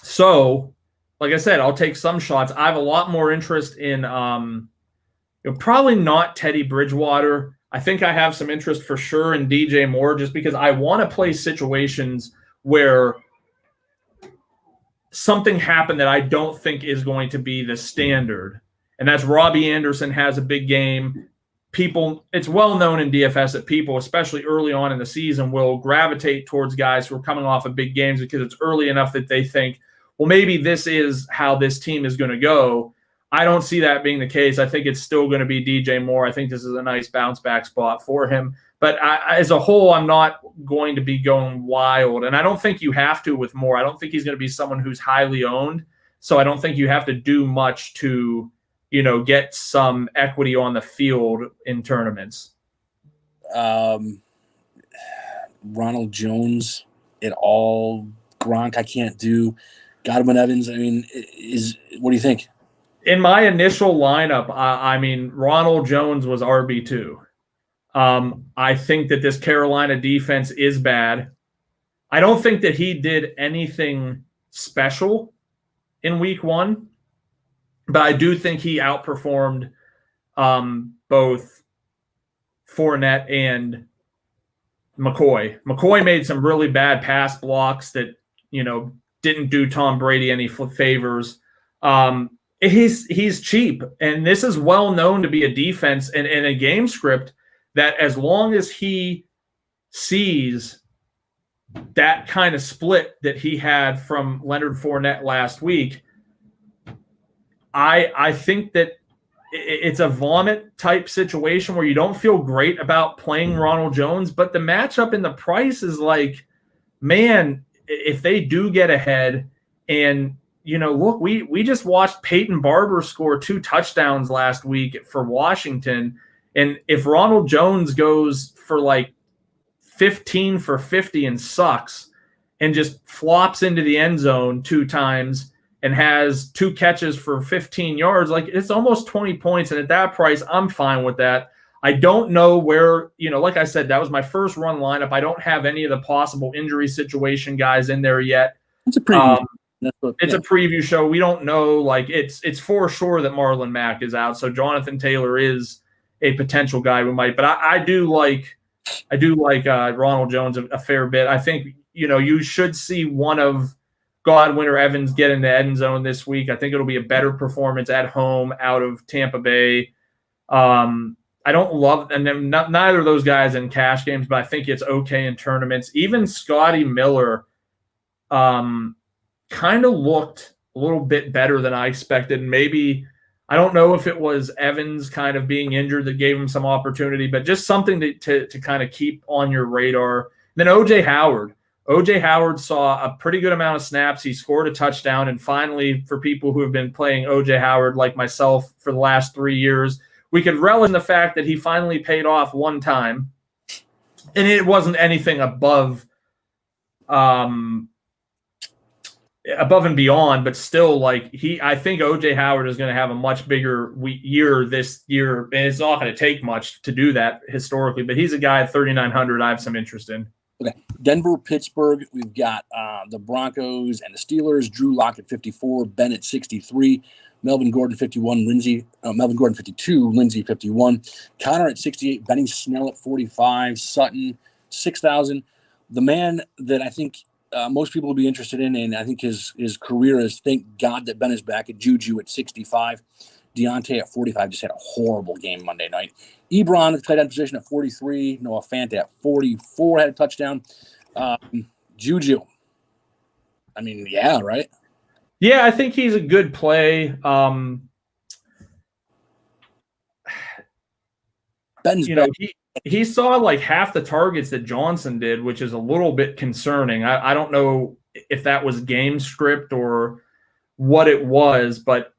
So, like I said, I'll take some shots. I have a lot more interest in probably not Teddy Bridgewater. I think I have some interest for sure in DJ Moore just because I want to play situations where something happened that I don't think is going to be the standard. And that's Robbie Anderson has a big game. It's well known in DFS that people, especially early on in the season, will gravitate towards guys who are coming off of big games because it's early enough that they think, well, maybe this is how this team is going to go. I don't see that being the case. I think it's still going to be DJ Moore. I think this is a nice bounce back spot for him. But as a whole, I'm not going to be going wild. And I don't think you have to with Moore. I don't think he's going to be someone who's highly owned. So I don't think you have to do much to get some equity on the field in tournaments. Ronald Jones at all. Gronk, I can't do. Godwin Evans, I mean, what do you think? In my initial lineup, I mean, Ronald Jones was RB2. I think that this Carolina defense is bad. I don't think that he did anything special in week 1, but I do think he outperformed both Fournette and McCoy. McCoy made some really bad pass blocks that, didn't do Tom Brady any favors. He's cheap, and this is well known to be a defense and a game script that as long as he sees that kind of split that he had from Leonard Fournette last week, I think that it's a vomit type situation where you don't feel great about playing Ronald Jones, but the matchup and the price is like, man, if they do get ahead and, look, we just watched Peyton Barber score 2 touchdowns last week for Washington. And if Ronald Jones goes for like 15 for 50 and sucks and just flops into the end zone 2 times and has 2 catches for 15 yards, like it's almost 20 points. And at that price, I'm fine with that. I don't know where, like I said, that was my first run lineup. I don't have any of the possible injury situation guys in there yet. It's a preview. It's a preview show. We don't know. Like it's for sure that Marlon Mack is out. So Jonathan Taylor is a potential guy who might, but I do like Ronald Jones a fair bit. I think, you should see one of Godwin or Evans get in the end zone this week. I think it'll be a better performance at home out of Tampa Bay. I don't love, and then neither of those guys in cash games, but I think it's okay in tournaments. Even Scotty Miller kind of looked a little bit better than I expected. Maybe, I don't know if it was Evans kind of being injured that gave him some opportunity, but just something to kind of keep on your radar. And then O.J. Howard. O.J. Howard saw a pretty good amount of snaps. He scored a touchdown. And finally, for people who have been playing O.J. Howard like myself for the last 3 years, we could relish in the fact that he finally paid off one time. And it wasn't anything above and beyond, but still, like I think O.J. Howard is going to have a much bigger year this year, and it's not going to take much to do that historically. But he's a guy at 3,900 I have some interest in. Okay, Denver, Pittsburgh. We've got the Broncos and the Steelers. Drew Lock at 54, Ben at 63, Melvin Gordon 51, Melvin Gordon 52, Lindsey 51, Connor at 68, Benny Snell at 45, Sutton 6,000. The man that I think most people will be interested in, and I think his career is, thank God that Ben is back, at Juju at 65. Deontay at 45 just had a horrible game Monday night. Ebron at tight end position at 43. Noah Fant at 44 had a touchdown. Juju. I mean, yeah, right? Yeah, I think he's a good play. Ben's he saw like half the targets that Johnson did, which is a little bit concerning. I don't know if that was game script or what it was, but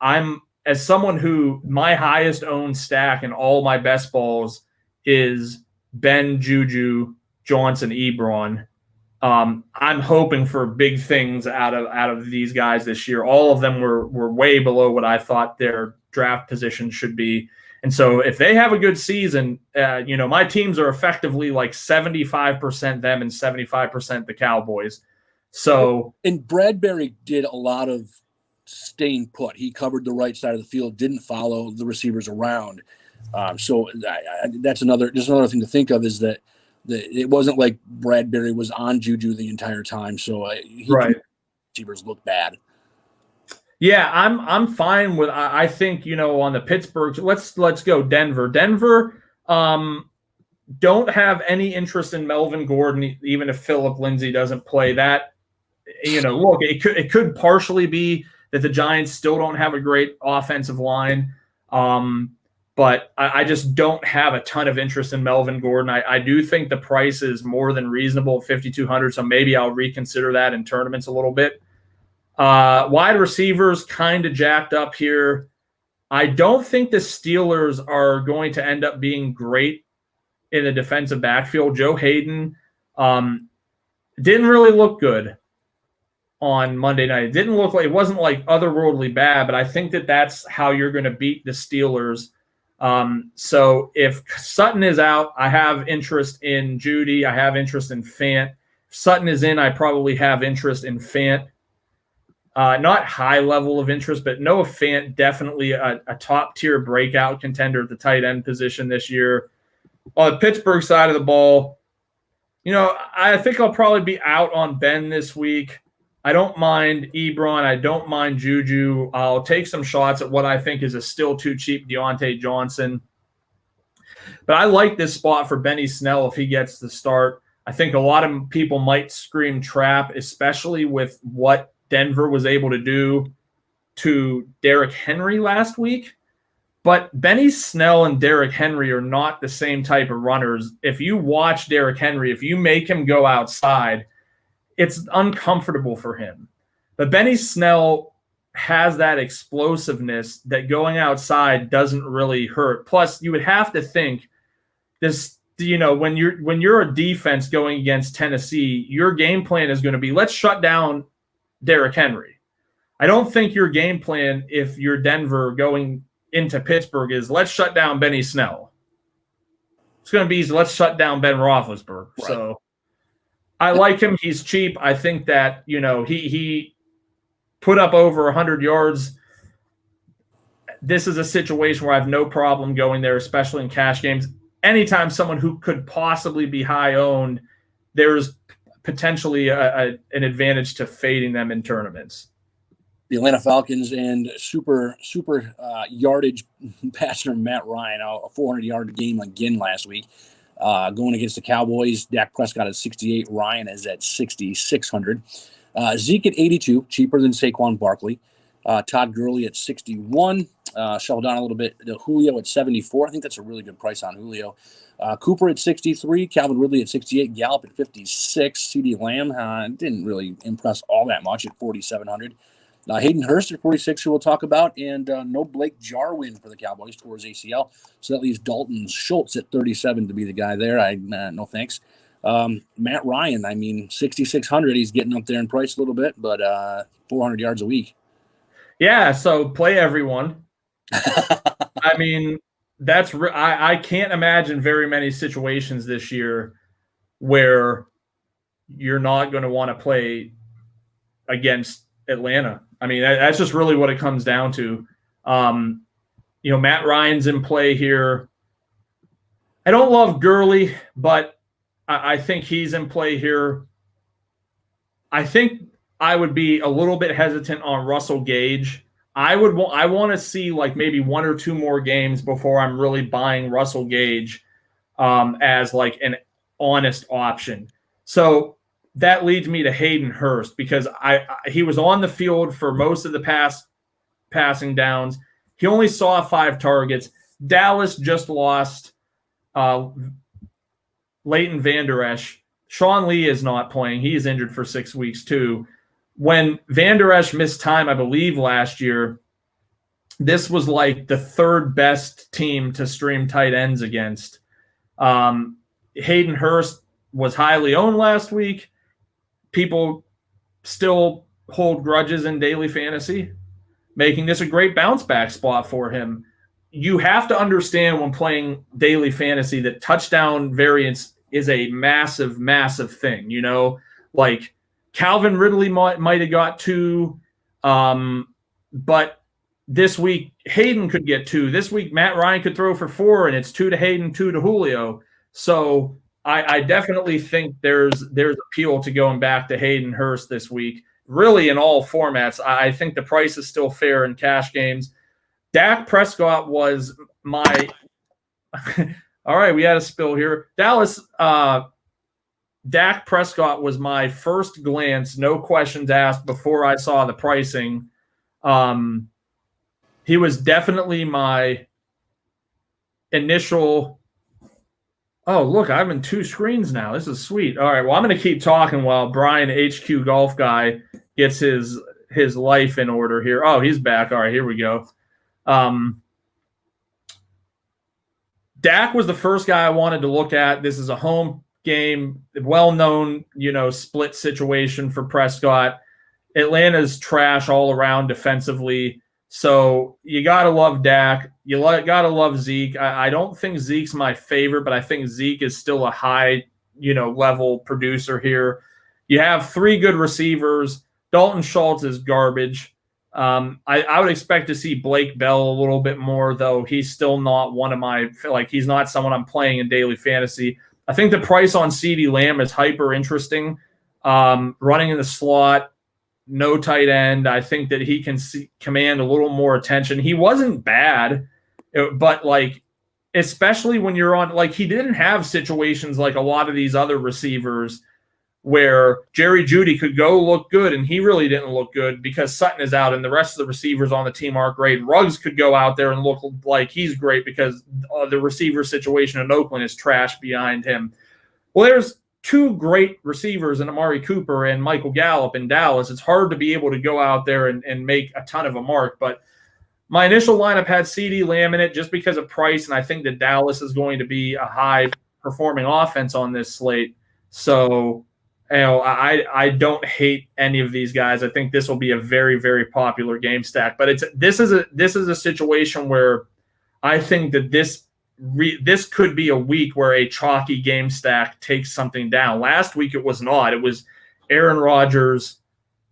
as someone who my highest owned stack in all my best balls is Ben, Juju, Johnson, Ebron. I'm hoping for big things out of these guys this year. All of them were way below what I thought their draft position should be. And so if they have a good season, my teams are effectively like 75% them and 75% the Cowboys. So, and Bradbury did a lot of staying put. He covered the right side of the field, didn't follow the receivers around. So that's another thing to think of, is that it wasn't like Bradbury was on Juju the entire time. So right. Receivers look bad. Yeah, I'm fine with. I think on the Pittsburgh. Let's go Denver. Denver don't have any interest in Melvin Gordon, even if Phillip Lindsay doesn't play. That look, it could partially be that the Giants still don't have a great offensive line, but I just don't have a ton of interest in Melvin Gordon. I do think the price is more than reasonable, 5,200. So maybe I'll reconsider that in tournaments a little bit. Wide receivers kind of jacked up here. I don't think the Steelers are going to end up being great in the defensive backfield. Joe Hayden didn't really look good on Monday night. It wasn't like otherworldly bad, but I think that's how you're going to beat the Steelers. So if Sutton is out, I have interest in Judy. I have interest in Fant. If Sutton is in, I probably have interest in Fant. Not high level of interest, but Noah Fant, definitely a top tier breakout contender at the tight end position this year. On the Pittsburgh side of the ball, I think I'll probably be out on Ben this week. I don't mind Ebron. I don't mind Juju. I'll take some shots at what I think is a still too cheap Deontay Johnson. But I like this spot for Benny Snell if he gets the start. I think a lot of people might scream trap, especially with what Denver was able to do to Derrick Henry last week. But Benny Snell and Derrick Henry are not the same type of runners. If you watch Derrick Henry, if you make him go outside, it's uncomfortable for him. But Benny Snell has that explosiveness that going outside doesn't really hurt. Plus, you would have to think this, when you're a defense going against Tennessee, your game plan is going to be, let's shut down Derrick Henry. I don't think your game plan, if you're Denver going into Pittsburgh, is let's shut down Benny Snell. It's going to be easy. Let's shut down Ben Roethlisberger. Right. So I like him. He's cheap. I think that, he put up over 100 yards. This is a situation where I have no problem going there, especially in cash games. Anytime someone who could possibly be high owned, there's potentially an advantage to fading them in tournaments. The Atlanta Falcons and super yardage passer Matt Ryan, a 400-yard game again last week. Going against the Cowboys, Dak Prescott at 68, Ryan is at 6,600. Zeke at 82, cheaper than Saquon Barkley. Todd Gurley at 61. Shuffle down a little bit. Julio at 74. I think that's a really good price on Julio. Cooper at 63. Calvin Ridley at 68. Gallup at 56. CD Lamb didn't really impress all that much at 4,700. Hayden Hurst at 46, who we'll talk about, and no Blake Jarwin for the Cowboys towards ACL. So that leaves Dalton Schultz at 37 to be the guy there. No thanks. Matt Ryan, 6,600. He's getting up there in price a little bit, but 400 yards a week. Yeah, so play everyone. I can't imagine very many situations this year where you're not going to want to play against Atlanta. That's just really what it comes down to. Matt Ryan's in play here. I don't love Gurley, but I think he's in play here. I think I would be a little bit hesitant on Russell Gage. I want to see like maybe one or two more games before I'm really buying Russell Gage as like an honest option. So that leads me to Hayden Hurst because he was on the field for most of the passing downs. He only saw 5 targets. Dallas just lost Leighton Vander Esch. Sean Lee is not playing. He's injured for 6 weeks too. When Vander Esch missed time, I believe last year, this was like the 3rd best team to stream tight ends against. Hayden Hurst was highly owned last week. People still hold grudges in daily fantasy, making this a great bounce back spot for him. You have to understand when playing daily fantasy that touchdown variance is a massive, massive thing. Like Calvin Ridley might have got 2, but this week Hayden could get 2. This week Matt Ryan could throw for 4, and it's 2 to Hayden, 2 to Julio. So I definitely think there's appeal to going back to Hayden Hurst this week. Really, in all formats, I think the price is still fair in cash games. Dak Prescott was my – all right, we had a spill here. Dallas, Dak Prescott was my first glance, no questions asked before I saw the pricing. He was definitely my initial – oh, look, I'm in 2 screens now. This is sweet. All right, well, I'm going to keep talking while Brian, HQ Golf Guy, gets his life in order here. Oh, he's back. All right, here we go. Dak was the first guy I wanted to look at. This is a home game, well-known, split situation for Prescott. Atlanta's trash all around defensively. So you got to love Dak. You got to love Zeke. I don't think Zeke's my favorite, but I think Zeke is still a high, level producer here. You have 3 good receivers. Dalton Schultz is garbage. I would expect to see Blake Bell a little bit more, though. He's still not one of my – he's not someone I'm playing in daily fantasy. I think the price on CeeDee Lamb is hyper interesting. Running in the slot, no tight end. I think that he can command a little more attention. He wasn't bad, but especially when you're on – he didn't have situations like a lot of these other receivers where Jerry Jeudy could go look good, and he really didn't look good because Sutton is out and the rest of the receivers on the team aren't great. Ruggs could go out there and look like he's great because the receiver situation in Oakland is trash behind him. Well, there's 2 great receivers in Amari Cooper and Michael Gallup in Dallas. It's hard to be able to go out there and make a ton of a mark, but my initial lineup had CeeDee Lamb in it just because of price, and I think that Dallas is going to be a high-performing offense on this slate. So I don't hate any of these guys. I think this will be a very, very popular game stack. But this is a situation where I think that this could be a week where a chalky game stack takes something down. Last week it was not. It was Aaron Rodgers,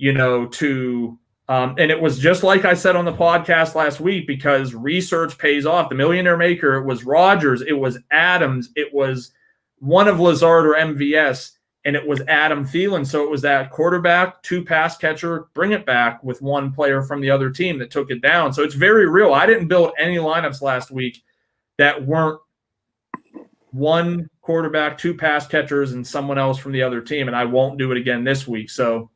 and it was just like I said on the podcast last week because research pays off. The Millionaire Maker, it was Rodgers, it was Adams, it was one of Lazard or MVS, and it was Adam Thielen. So it was that quarterback, 2 pass catcher, bring it back with 1 player from the other team that took it down. So it's very real. I didn't build any lineups last week that weren't 1 quarterback, 2 pass catchers, and someone else from the other team, and I won't do it again this week. So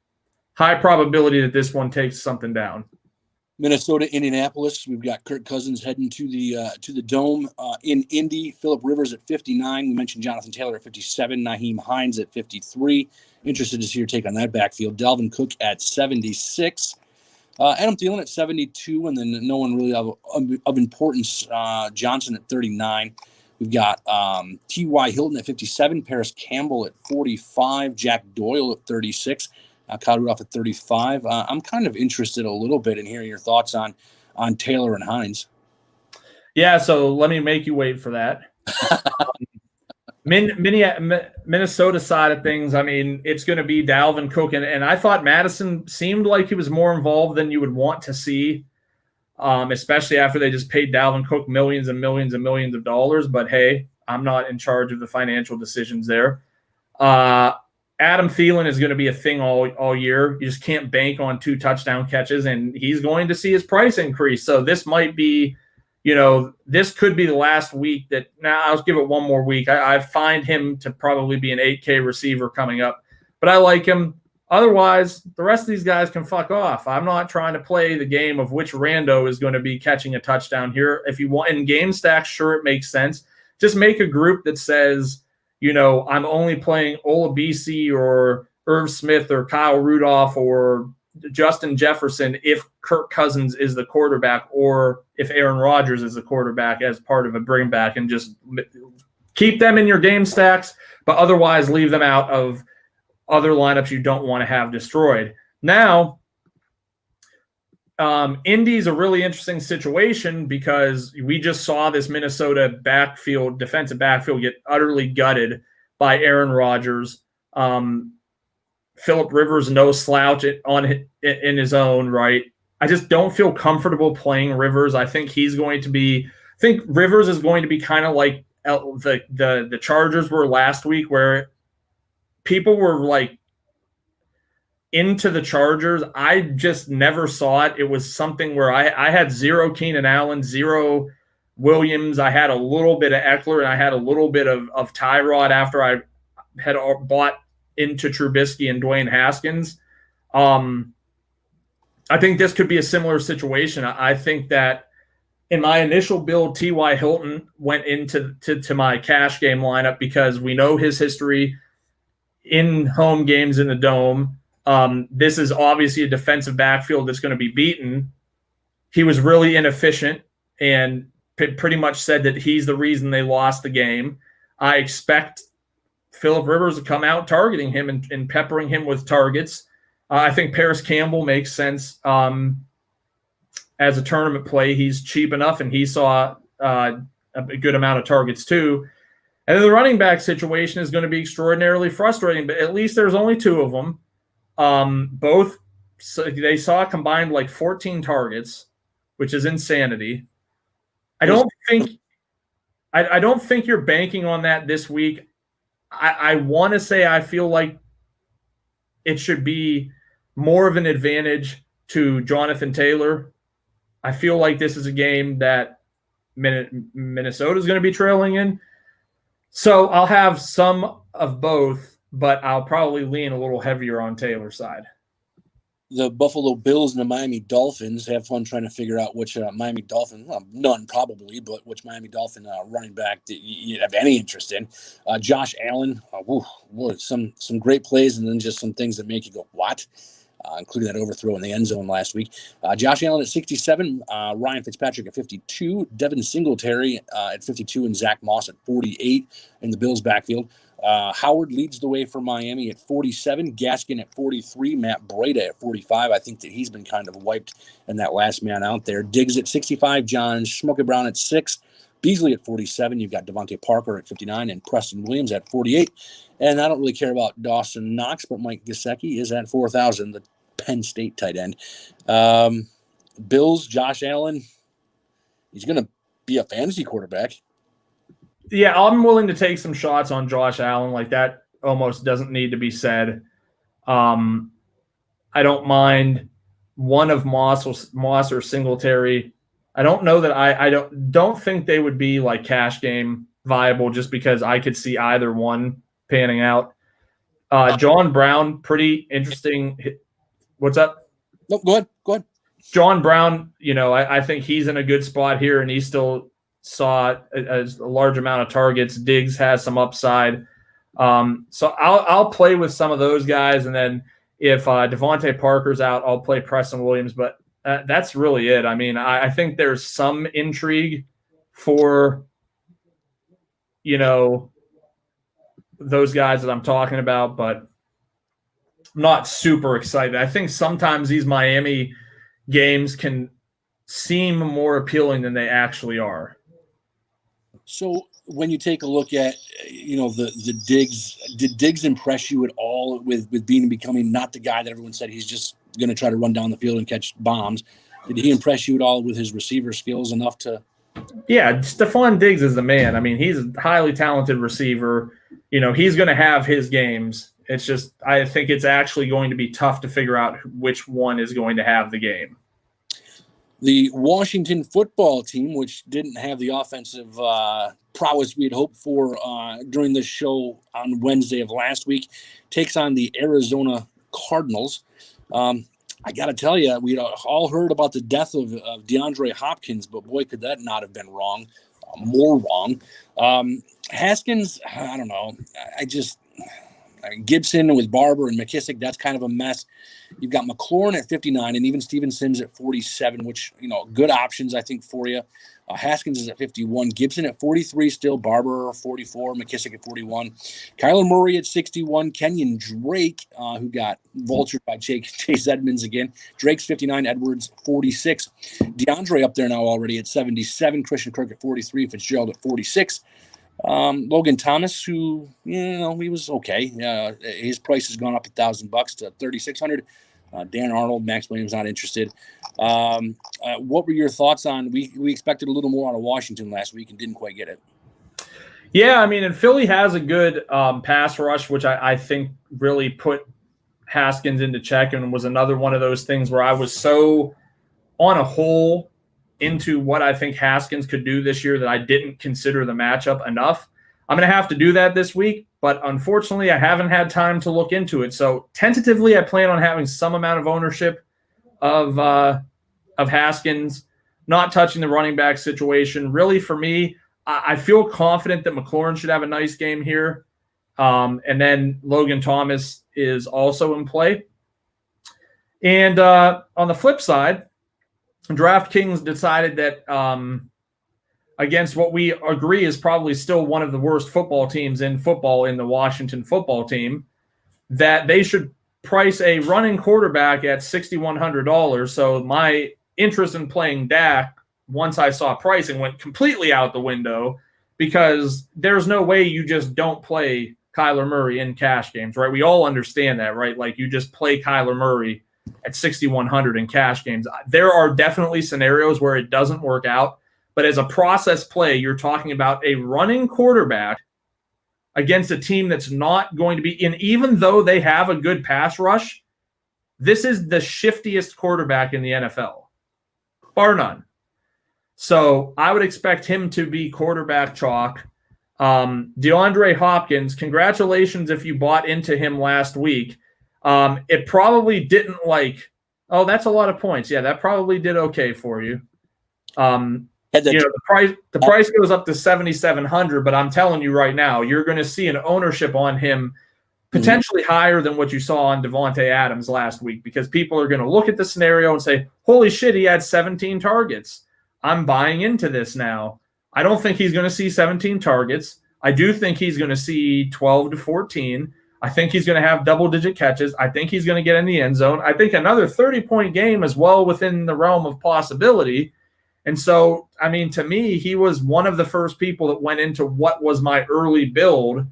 high probability that this one takes something down. Minnesota, Indianapolis. We've got Kirk Cousins heading to the Dome in Indy. Phillip Rivers at 59. We mentioned Jonathan Taylor at 57. Nyheim Hines at 53. Interested to see your take on that backfield. Dalvin Cook at 76. Adam Thielen at 72, and then no one really of importance. Johnson at 39. We've got T.Y. Hilton at 57. Paris Campbell at 45. Jack Doyle at 36. Kyle Rudolph at 35. I'm kind of interested a little bit in hearing your thoughts on Taylor and Hines. Yeah, so let me make you wait for that. Minnesota side of things, I mean, it's going to be Dalvin Cook, and I thought Madison seemed like he was more involved than you would want to see, especially after they just paid Dalvin Cook millions and millions and millions of dollars. But hey, I'm not in charge of the financial decisions there. Adam Thielen is going to be a thing all year. You just can't bank on 2 touchdown catches, and he's going to see his price increase. So this might be, this could be the last week that – now I'll give it one more week. I find him to probably be an 8K receiver coming up, but I like him. Otherwise, the rest of these guys can fuck off. I'm not trying to play the game of which rando is going to be catching a touchdown here. If you want in game stacks, sure, it makes sense. Just make a group that says – I'm only playing Olabisi or Irv Smith or Kyle Rudolph or Justin Jefferson if Kirk Cousins is the quarterback or if Aaron Rodgers is the quarterback as part of a bring back, and just keep them in your game stacks, but otherwise leave them out of other lineups you don't want to have destroyed. Now, Indy's a really interesting situation because we just saw this Minnesota defensive backfield get utterly gutted by Aaron Rodgers. Phillip Rivers, no slouch in his own right. I just don't feel comfortable playing Rivers. I think Rivers is going to be kind of like the Chargers were last week, where people were like into the Chargers. I just never saw it. It was something where I had 0 Keenan Allen, 0 Williams. I had a little bit of Eckler, and I had a little bit of Tyrod after I had bought into Trubisky and Dwayne Haskins. I think this could be a similar situation. I think that in my initial build, T.Y. Hilton went into my cash game lineup because we know his history in home games in the Dome. This is obviously a defensive backfield that's going to be beaten. He was really inefficient, and pretty much said that he's the reason they lost the game. I expect Phillip Rivers to come out targeting him and peppering him with targets. I think Paris Campbell makes sense as a tournament play. He's cheap enough, and he saw a good amount of targets too. And then the running back situation is going to be extraordinarily frustrating, but at least there's only 2 of them. Both they saw combined like 14 targets, which is insanity. I don't think you're banking on that this week. I want to say I feel like it should be more of an advantage to Jonathan Taylor. I feel like this is a game that Minnesota is going to be trailing in. So I'll have some of both, but I'll probably lean a little heavier on Taylor's side. The Buffalo Bills and the Miami Dolphins. Have fun trying to figure out which Miami Dolphin, none probably, but which Miami Dolphin running back that you have any interest in. Josh Allen, some great plays, and then just some things that make you go, what? Including that overthrow in the end zone last week. Josh Allen at 67, Ryan Fitzpatrick at 52, Devin Singletary at 52, and Zach Moss at 48 in the Bills' backfield. Howard leads the way for Miami at 47, Gaskin at 43, Matt Breida at 45. I think that he's been kind of wiped in that last man out there. Diggs at 65, John Smokey Brown at 6, Beasley at 47. You've got Devontae Parker at 59 and Preston Williams at 48. And I don't really care about Dawson Knox, but Mike Gesicki is at 4,000, the Penn State tight end. Bills, Josh Allen, he's going to be a fantasy quarterback. Yeah, I'm willing to take some shots on Josh Allen. Like, that almost doesn't need to be said. I don't mind one of Moss or Singletary. I don't know that I don't think they would be like cash game viable, just because I could see either one panning out. John Brown, pretty interesting. What's up? No, go ahead. John Brown, I think he's in a good spot here, and he still saw a large amount of targets. Diggs has some upside. So I'll play with some of those guys, and then if Devontae Parker's out, I'll play Preston Williams. But that's really it. I mean, I think there's some intrigue for, those guys that I'm talking about, but I'm not super excited. I think sometimes these Miami games can seem more appealing than they actually are. So when you take a look at, the Diggs, did Diggs impress you at all with becoming not the guy that everyone said he's just going to try to run down the field and catch bombs? Did he impress you at all with his receiver skills enough to? Yeah, Stephon Diggs is the man. I mean, he's a highly talented receiver. He's going to have his games. It's just, I think it's actually going to be tough to figure out which one is going to have the game. The Washington football team, which didn't have the offensive prowess we had hoped for during this show on Wednesday of last week, takes on the Arizona Cardinals. I got to tell you, we all heard about the death of DeAndre Hopkins, but boy, could that not have been wrong. More wrong. Haskins, I don't know. Gibson with Barber and McKissick, that's kind of a mess. You've got McLaurin at 59 and even Steven Sims at 47, which, good options, I think, for you. Haskins is at 51. Gibson at 43 still. Barber 44. McKissick at 41. Kyler Murray at 61. Kenyon Drake, who got vultured by Chase Edmonds again. Drake's 59. Edwards 46. DeAndre up there now already at 77. Christian Kirk at 43. Fitzgerald at 46. Logan Thomas, who, he was okay. His price has gone up $1,000 to $3,600. Dan Arnold, Max Williams not interested. What were your thoughts on? We expected a little more out of Washington last week and didn't quite get it. Yeah, I mean, and Philly has a good pass rush, which I think really put Haskins into check, and was another one of those things where I was so on a whole into what I think Haskins could do this year that I didn't consider the matchup enough. I'm going to have to do that this week, but unfortunately I haven't had time to look into it. So tentatively I plan on having some amount of ownership of Haskins, not touching the running back situation. Really, for me, I feel confident that McLaurin should have a nice game here. And then Logan Thomas is also in play. And on the flip side, DraftKings decided that against what we agree is probably still one of the worst football teams in football in the Washington football team, that they should price a running quarterback at $6,100. So my interest in playing Dak, once I saw pricing, went completely out the window, because there's no way you just don't play Kyler Murray in cash games, right? We all understand that, right? Like, you just play Kyler Murray at 6,100 in cash games. There are definitely scenarios where it doesn't work out, but as a process play, you're talking about a running quarterback against a team that's not going to be in, even though they have a good pass rush, this is the shiftiest quarterback in the NFL, bar none. So I would expect him to be quarterback chalk. DeAndre Hopkins, congratulations if you bought into him last week. It probably didn't that's a lot of points. Yeah, that probably did okay for you. The price goes up to 7,700, but I'm telling you right now, you're going to see an ownership on him potentially higher than what you saw on Devontae Adams last week, because people are going to look at the scenario and say, holy shit, he had 17 targets. I'm buying into this now. I don't think he's going to see 17 targets. I do think he's going to see 12 to 14. I think he's going to have double-digit catches. I think he's going to get in the end zone. I think another 30-point game is well within the realm of possibility. And so, I mean, to me, he was one of the first people that went into what was my early build.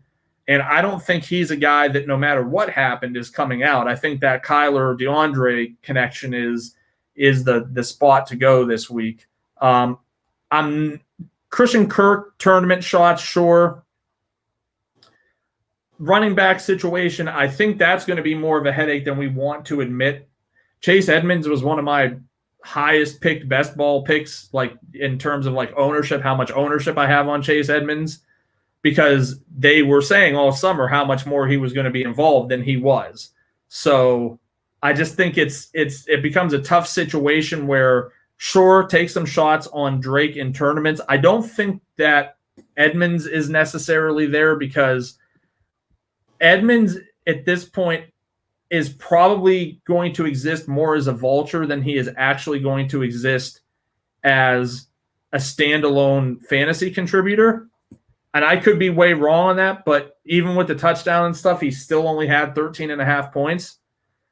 And I don't think he's a guy that, no matter what happened, is coming out. I think that Kyler DeAndre connection is the spot to go this week. I'm Christian Kirk tournament shots, sure. Running back situation, I think that's going to be more of a headache than we want to admit. Chase Edmonds was one of my highest picked best ball picks, like in terms of like ownership, how much ownership I have on Chase Edmonds, because they were saying all summer how much more he was going to be involved than he was. So I just think it becomes a tough situation where, sure, take some shots on Drake in tournaments. I don't think that Edmonds is necessarily there, because Edmonds at this point is probably going to exist more as a vulture than he is actually going to exist as a standalone fantasy contributor. And I could be way wrong on that, but even with the touchdown and stuff, he still only had 13.5 points.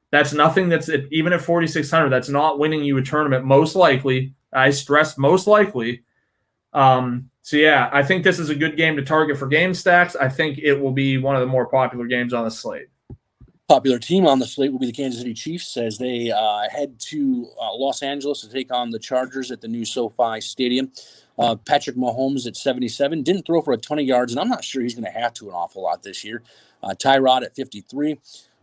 That's nothing. Even at 4,600, that's not winning you a tournament, most likely. I stress most likely. So yeah, I think this is a good game to target for game stacks. I think it will be one of the more popular games on the slate. Popular team on the slate will be the Kansas City Chiefs as they head to Los Angeles to take on the Chargers at the new SoFi Stadium. Patrick Mahomes at 77 didn't throw for a ton of yards, and I'm not sure he's going to have to an awful lot this year. Tyrod at 53.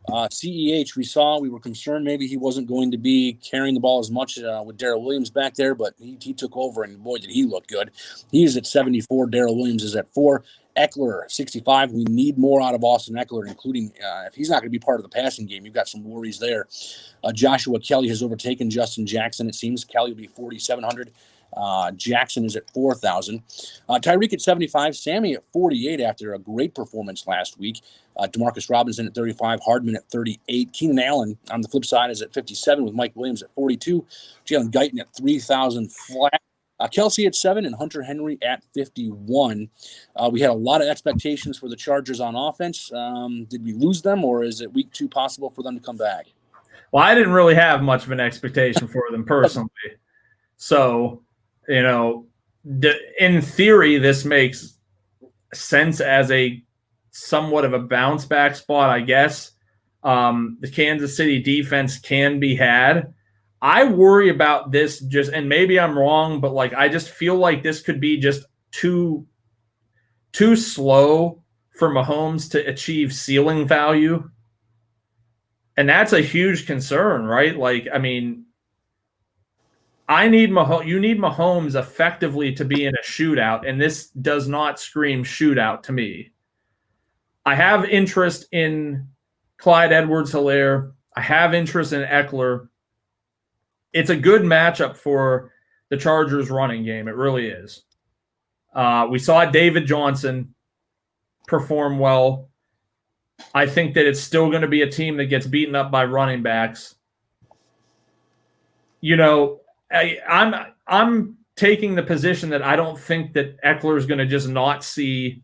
CEH, we were concerned maybe he wasn't going to be carrying the ball as much with Darrell Williams back there, but he took over, and boy, did he look good. He is at 74. Darrell Williams is at 4. Eckler, 65. We need more out of Austin Eckler, including if he's not going to be part of the passing game, you've got some worries there. Joshua Kelly has overtaken Justin Jackson. It seems Kelly will be 4,700. Jackson is at 4,000. Tyreek at 75. Sammy at 48 after a great performance last week. Demarcus Robinson at 35. Hardman at 38. Keenan Allen on the flip side is at 57 with Mike Williams at 42. Jalen Guyton at 3,000 flat. Kelsey at 7 and Hunter Henry at 51. We had a lot of expectations for the Chargers on offense. Did we lose them, or is it week 2 possible for them to come back? Well, I didn't really have much of an expectation for them personally. So, in theory, this makes sense as a somewhat of a bounce back spot, I guess. The Kansas City defense can be had. I worry about this and maybe I'm wrong, but I just feel like this could be just too slow for Mahomes to achieve ceiling value. And that's a huge concern, right? You need Mahomes effectively to be in a shootout, and this does not scream shootout to me. I have interest in Clyde Edwards-Helaire. I have interest in Eckler. It's a good matchup for the Chargers running game. It really is. We saw David Johnson perform well. I think that it's still going to be a team that gets beaten up by running backs. I'm taking the position that I don't think that Eckler is going to just not see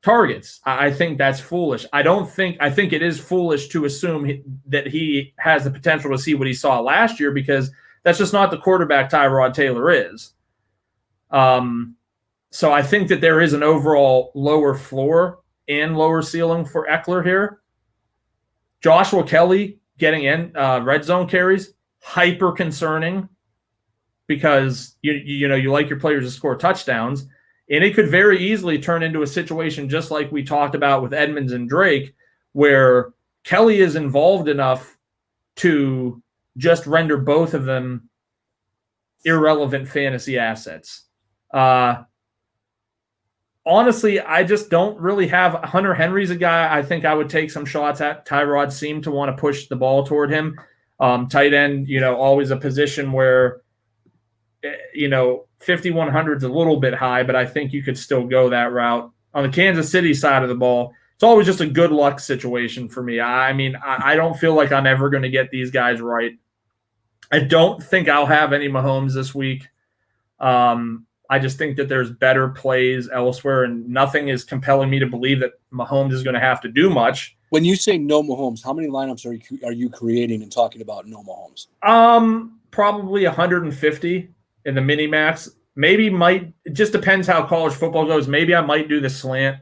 targets. I think that's foolish. I think it is foolish to assume that he has the potential to see what he saw last year, because that's just not the quarterback Tyrod Taylor is. So I think that there is an overall lower floor and lower ceiling for Eckler here. Joshua Kelly getting in red zone carries, hyper concerning, because you like your players to score touchdowns. And it could very easily turn into a situation just like we talked about with Edmonds and Drake, where Kelly is involved enough to just render both of them irrelevant fantasy assets. Honestly, I just don't really have Hunter Henry's a guy I think I would take some shots at. Tyrod seemed to want to push the ball toward him. Tight end, always a position where, 5,100 is a little bit high, but I think you could still go that route. On the Kansas City side of the ball, it's always just a good luck situation for me. I mean, I don't feel like I'm ever going to get these guys right. I don't think I'll have any Mahomes this week. I just think that there's better plays elsewhere, and nothing is compelling me to believe that Mahomes is going to have to do much. When you say no Mahomes, how many lineups are you creating and talking about no Mahomes? Probably 150 in the mini max. It just depends how college football goes. Maybe I might do the slant.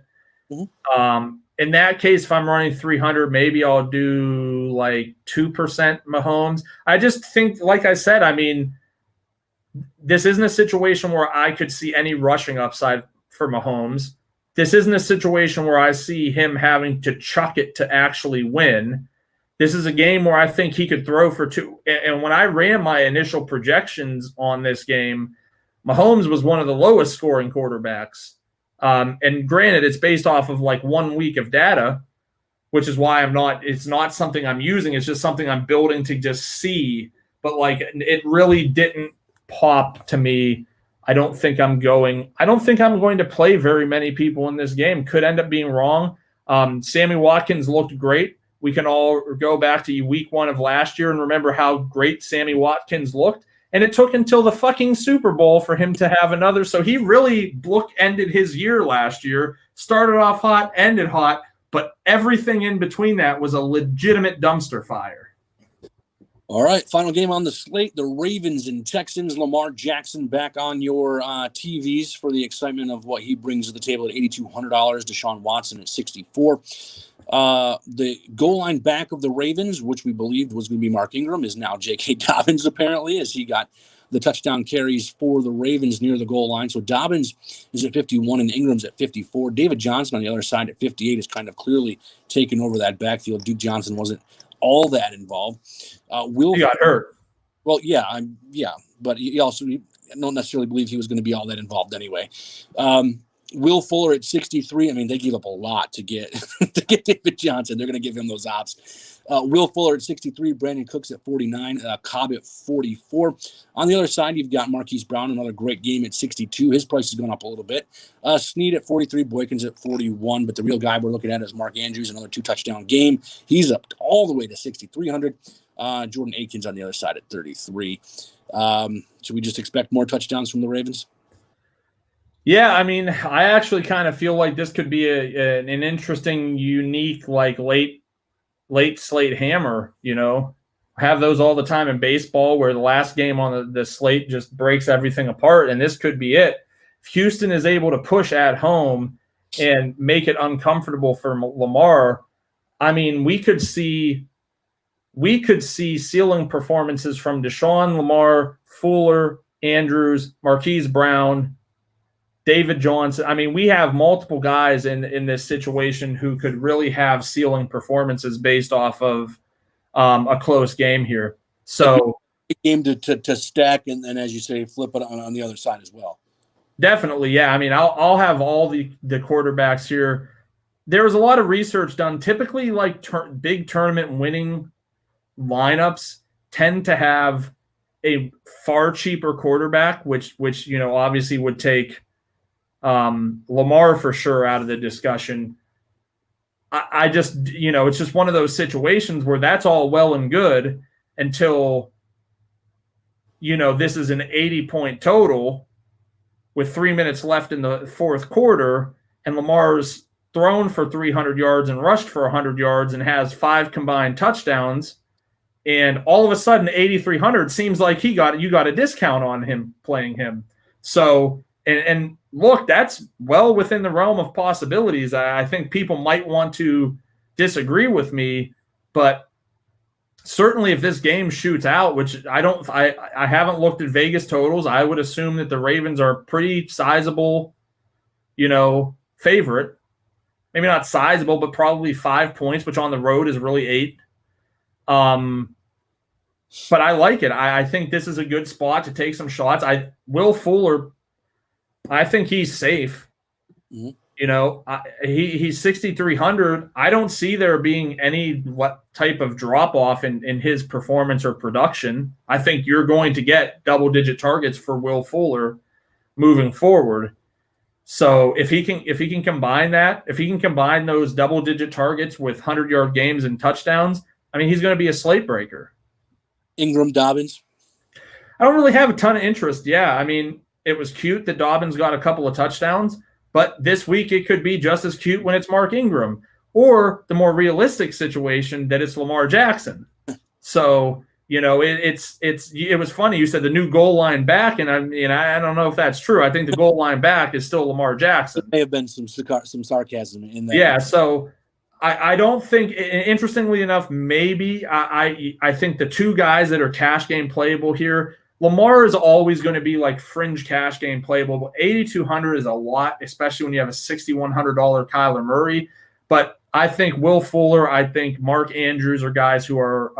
Mm-hmm. In that case, if I'm running 300, maybe I'll do like 2% Mahomes. I just think, like I said, I mean, this isn't a situation where I could see any rushing upside for Mahomes. This isn't a situation where I see him having to chuck it to actually win. This is a game where I think he could throw for two. And when I ran my initial projections on this game, Mahomes was one of the lowest scoring quarterbacks. And granted, it's based off of like 1 week of data, which is why it's not something I'm using. It's just something I'm building to just see. But like, it really didn't pop to me. I don't think I'm going to play very many people in this game. Could end up being wrong. Sammy Watkins looked great. We can all go back to week 1 of last year and remember how great Sammy Watkins looked. And it took until the fucking Super Bowl for him to have another. So he really ended his year last year, started off hot, ended hot, but everything in between that was a legitimate dumpster fire. All right, final game on the slate, the Ravens and Texans. Lamar Jackson back on your TVs for the excitement of what he brings to the table at $8,200. Deshaun Watson at $64. The goal line back of the Ravens, which we believed was going to be Mark Ingram, is now J.K. Dobbins, apparently, as he got the touchdown carries for the Ravens near the goal line. So Dobbins is at 51 and Ingram's at 54. David Johnson on the other side at 58 is kind of clearly taken over that backfield. Duke Johnson wasn't all that involved. He got hurt. Well, but he also don't necessarily believe he was going to be all that involved anyway. Will Fuller at 63. I mean, they gave up a lot to get David Johnson. They're going to give him those ops. Will Fuller at 63. Brandon Cooks at 49. Cobb at 44. On the other side, you've got Marquise Brown, another great game at 62. His price has gone up a little bit. Snead at 43. Boykins at 41. But the real guy we're looking at is Mark Andrews, another 2-touchdown game. He's up all the way to 6,300. Jordan Akins on the other side at 33. Should we just expect more touchdowns from the Ravens? Yeah, I mean, I actually kind of feel like this could be an interesting, unique, like late slate hammer, have those all the time in baseball where the last game on the slate just breaks everything apart. And this could be it. If Houston is able to push at home and make it uncomfortable for Lamar, I mean, we could see ceiling performances from Deshaun, Lamar, Fuller, Andrews, Marquise Brown, David Johnson. I mean, we have multiple guys in this situation who could really have ceiling performances based off of a close game here. So a game to stack and as you say, flip it on the other side as well. Definitely, yeah. I mean, I'll have all the quarterbacks here. There was a lot of research done. Typically, like big tournament winning lineups tend to have a far cheaper quarterback, which obviously would take Lamar for sure out of the discussion. I just, it's just one of those situations where that's all well and good until this is an 80-point total with 3 minutes left in the fourth quarter, and Lamar's thrown for 300 yards and rushed for 100 yards and has 5 combined touchdowns, and all of a sudden 8,300 seems like you got a discount on him playing him. So, and look, that's well within the realm of possibilities. I think people might want to disagree with me, but certainly if this game shoots out, which I haven't looked at Vegas totals, I would assume that the Ravens are pretty sizable, favorite. Maybe not sizable, but probably 5 points, which on the road is really 8. But I like it. I think this is a good spot to take some shots. Will Fuller, I think he's safe. Mm-hmm. He's 6,300. I don't see there being any type of drop off in his performance or production. I think you're going to get double-digit targets for Will Fuller moving forward. So if he can combine that, if he can combine those double-digit targets with 100-yard games and touchdowns, I mean, he's going to be a slate breaker. Ingram, Dobbins? I don't really have a ton of interest. Yeah, I mean, it was cute that Dobbins got a couple of touchdowns, but this week it could be just as cute when it's Mark Ingram, or the more realistic situation that it's Lamar Jackson. So, it was funny. You said the new goal line back, and I don't know if that's true. I think the goal line back is still Lamar Jackson. There may have been some sarcasm in that. Yeah, so I don't think, interestingly enough, maybe I think the two guys that are cash game playable here, Lamar is always going to be like fringe cash game playable, but 8,200 is a lot, especially when you have a $6,100 Kyler Murray. But I think Will Fuller, I think Mark Andrews are guys who are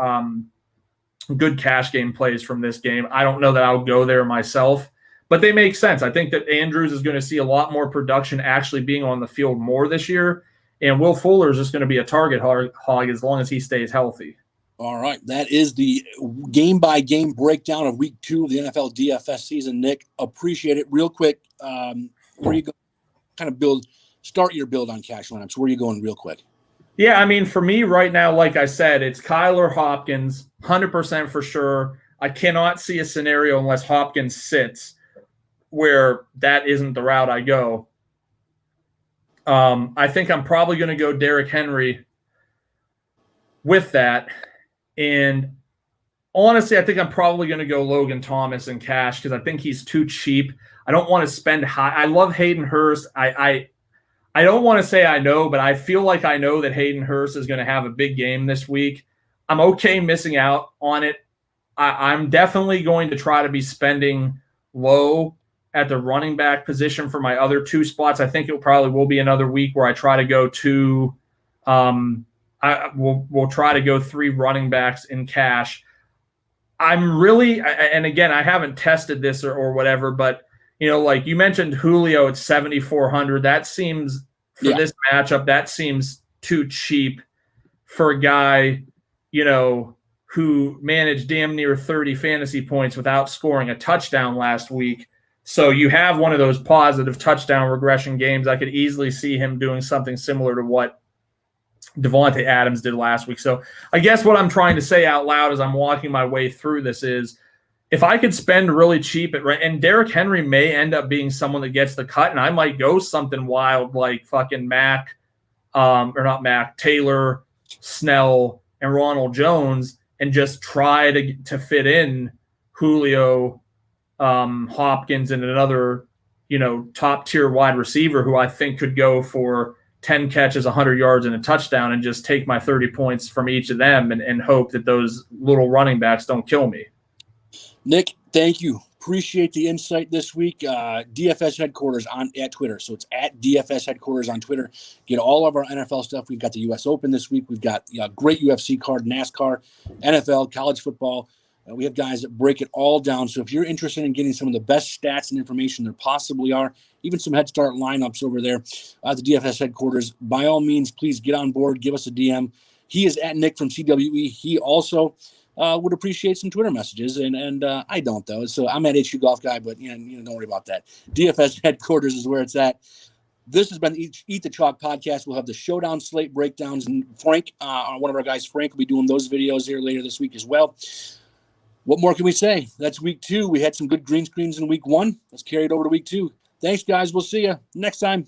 good cash game plays from this game. I don't know that I'll go there myself, but they make sense. I think that Andrews is going to see a lot more production actually being on the field more this year. And Will Fuller is just going to be a target hog as long as he stays healthy. All right. That is the game-by-game breakdown of Week 2 of the NFL DFS season. Nick, appreciate it. Real quick, where you go kind of start your build on cash lineups? Where are you going real quick? Yeah, I mean, for me right now, like I said, it's Kyler Hopkins, 100% for sure. I cannot see a scenario unless Hopkins sits where that isn't the route I go. I think I'm probably going to go Derrick Henry with that. And honestly, I think I'm probably going to go Logan Thomas in cash because I think he's too cheap. I don't want to spend high. I love Hayden Hurst. I don't want to say I know, but I feel like I know that Hayden Hurst is going to have a big game this week. I'm okay missing out on it. I'm definitely going to try to be spending low at the running back position for my other 2 spots. I think it probably will be another week where I try to go to we'll try to go 3 running backs in cash. I'm really, and again, I haven't tested this or whatever, but like you mentioned Julio at 7,400. That seems for this matchup, that seems too cheap for a guy, who managed damn near 30 fantasy points without scoring a touchdown last week. So you have one of those positive touchdown regression games. I could easily see him doing something similar to what Devontae Adams did last week. So I guess what I'm trying to say out loud as I'm walking my way through this is if I could spend really cheap and Derrick Henry may end up being someone that gets the cut, and I might go something wild like fucking Mack, or not Mack, Taylor, Snell, and Ronald Jones, and just try to fit in Julio, Hopkins, and another, top tier wide receiver who I think could go for 10 catches, 100 yards, and a touchdown, and just take my 30 points from each of them and hope that those little running backs don't kill me. Nick, thank you. Appreciate the insight this week. DFS headquarters at Twitter. So it's at DFS headquarters on Twitter. Get all of our NFL stuff. We've got the U.S. Open this week. We've got a great UFC card, NASCAR, NFL, college football. We have guys that break it all down. So if you're interested in getting some of the best stats and information there possibly are, even some head start lineups over there at the DFS headquarters, by all means, please get on board. Give us a DM. He is at Nick from CWE. He also would appreciate some Twitter messages, and I don't, though. So I'm at HQ Golf Guy, but don't worry about that. DFS headquarters is where it's at. This has been the Eat the Chalk podcast. We'll have the showdown slate breakdowns, and Frank, one of our guys, Frank, will be doing those videos here later this week as well. What more can we say? That's week 2. We had some good green screens in week 1. Let's carry it over to week 2. Thanks, guys. We'll see you next time.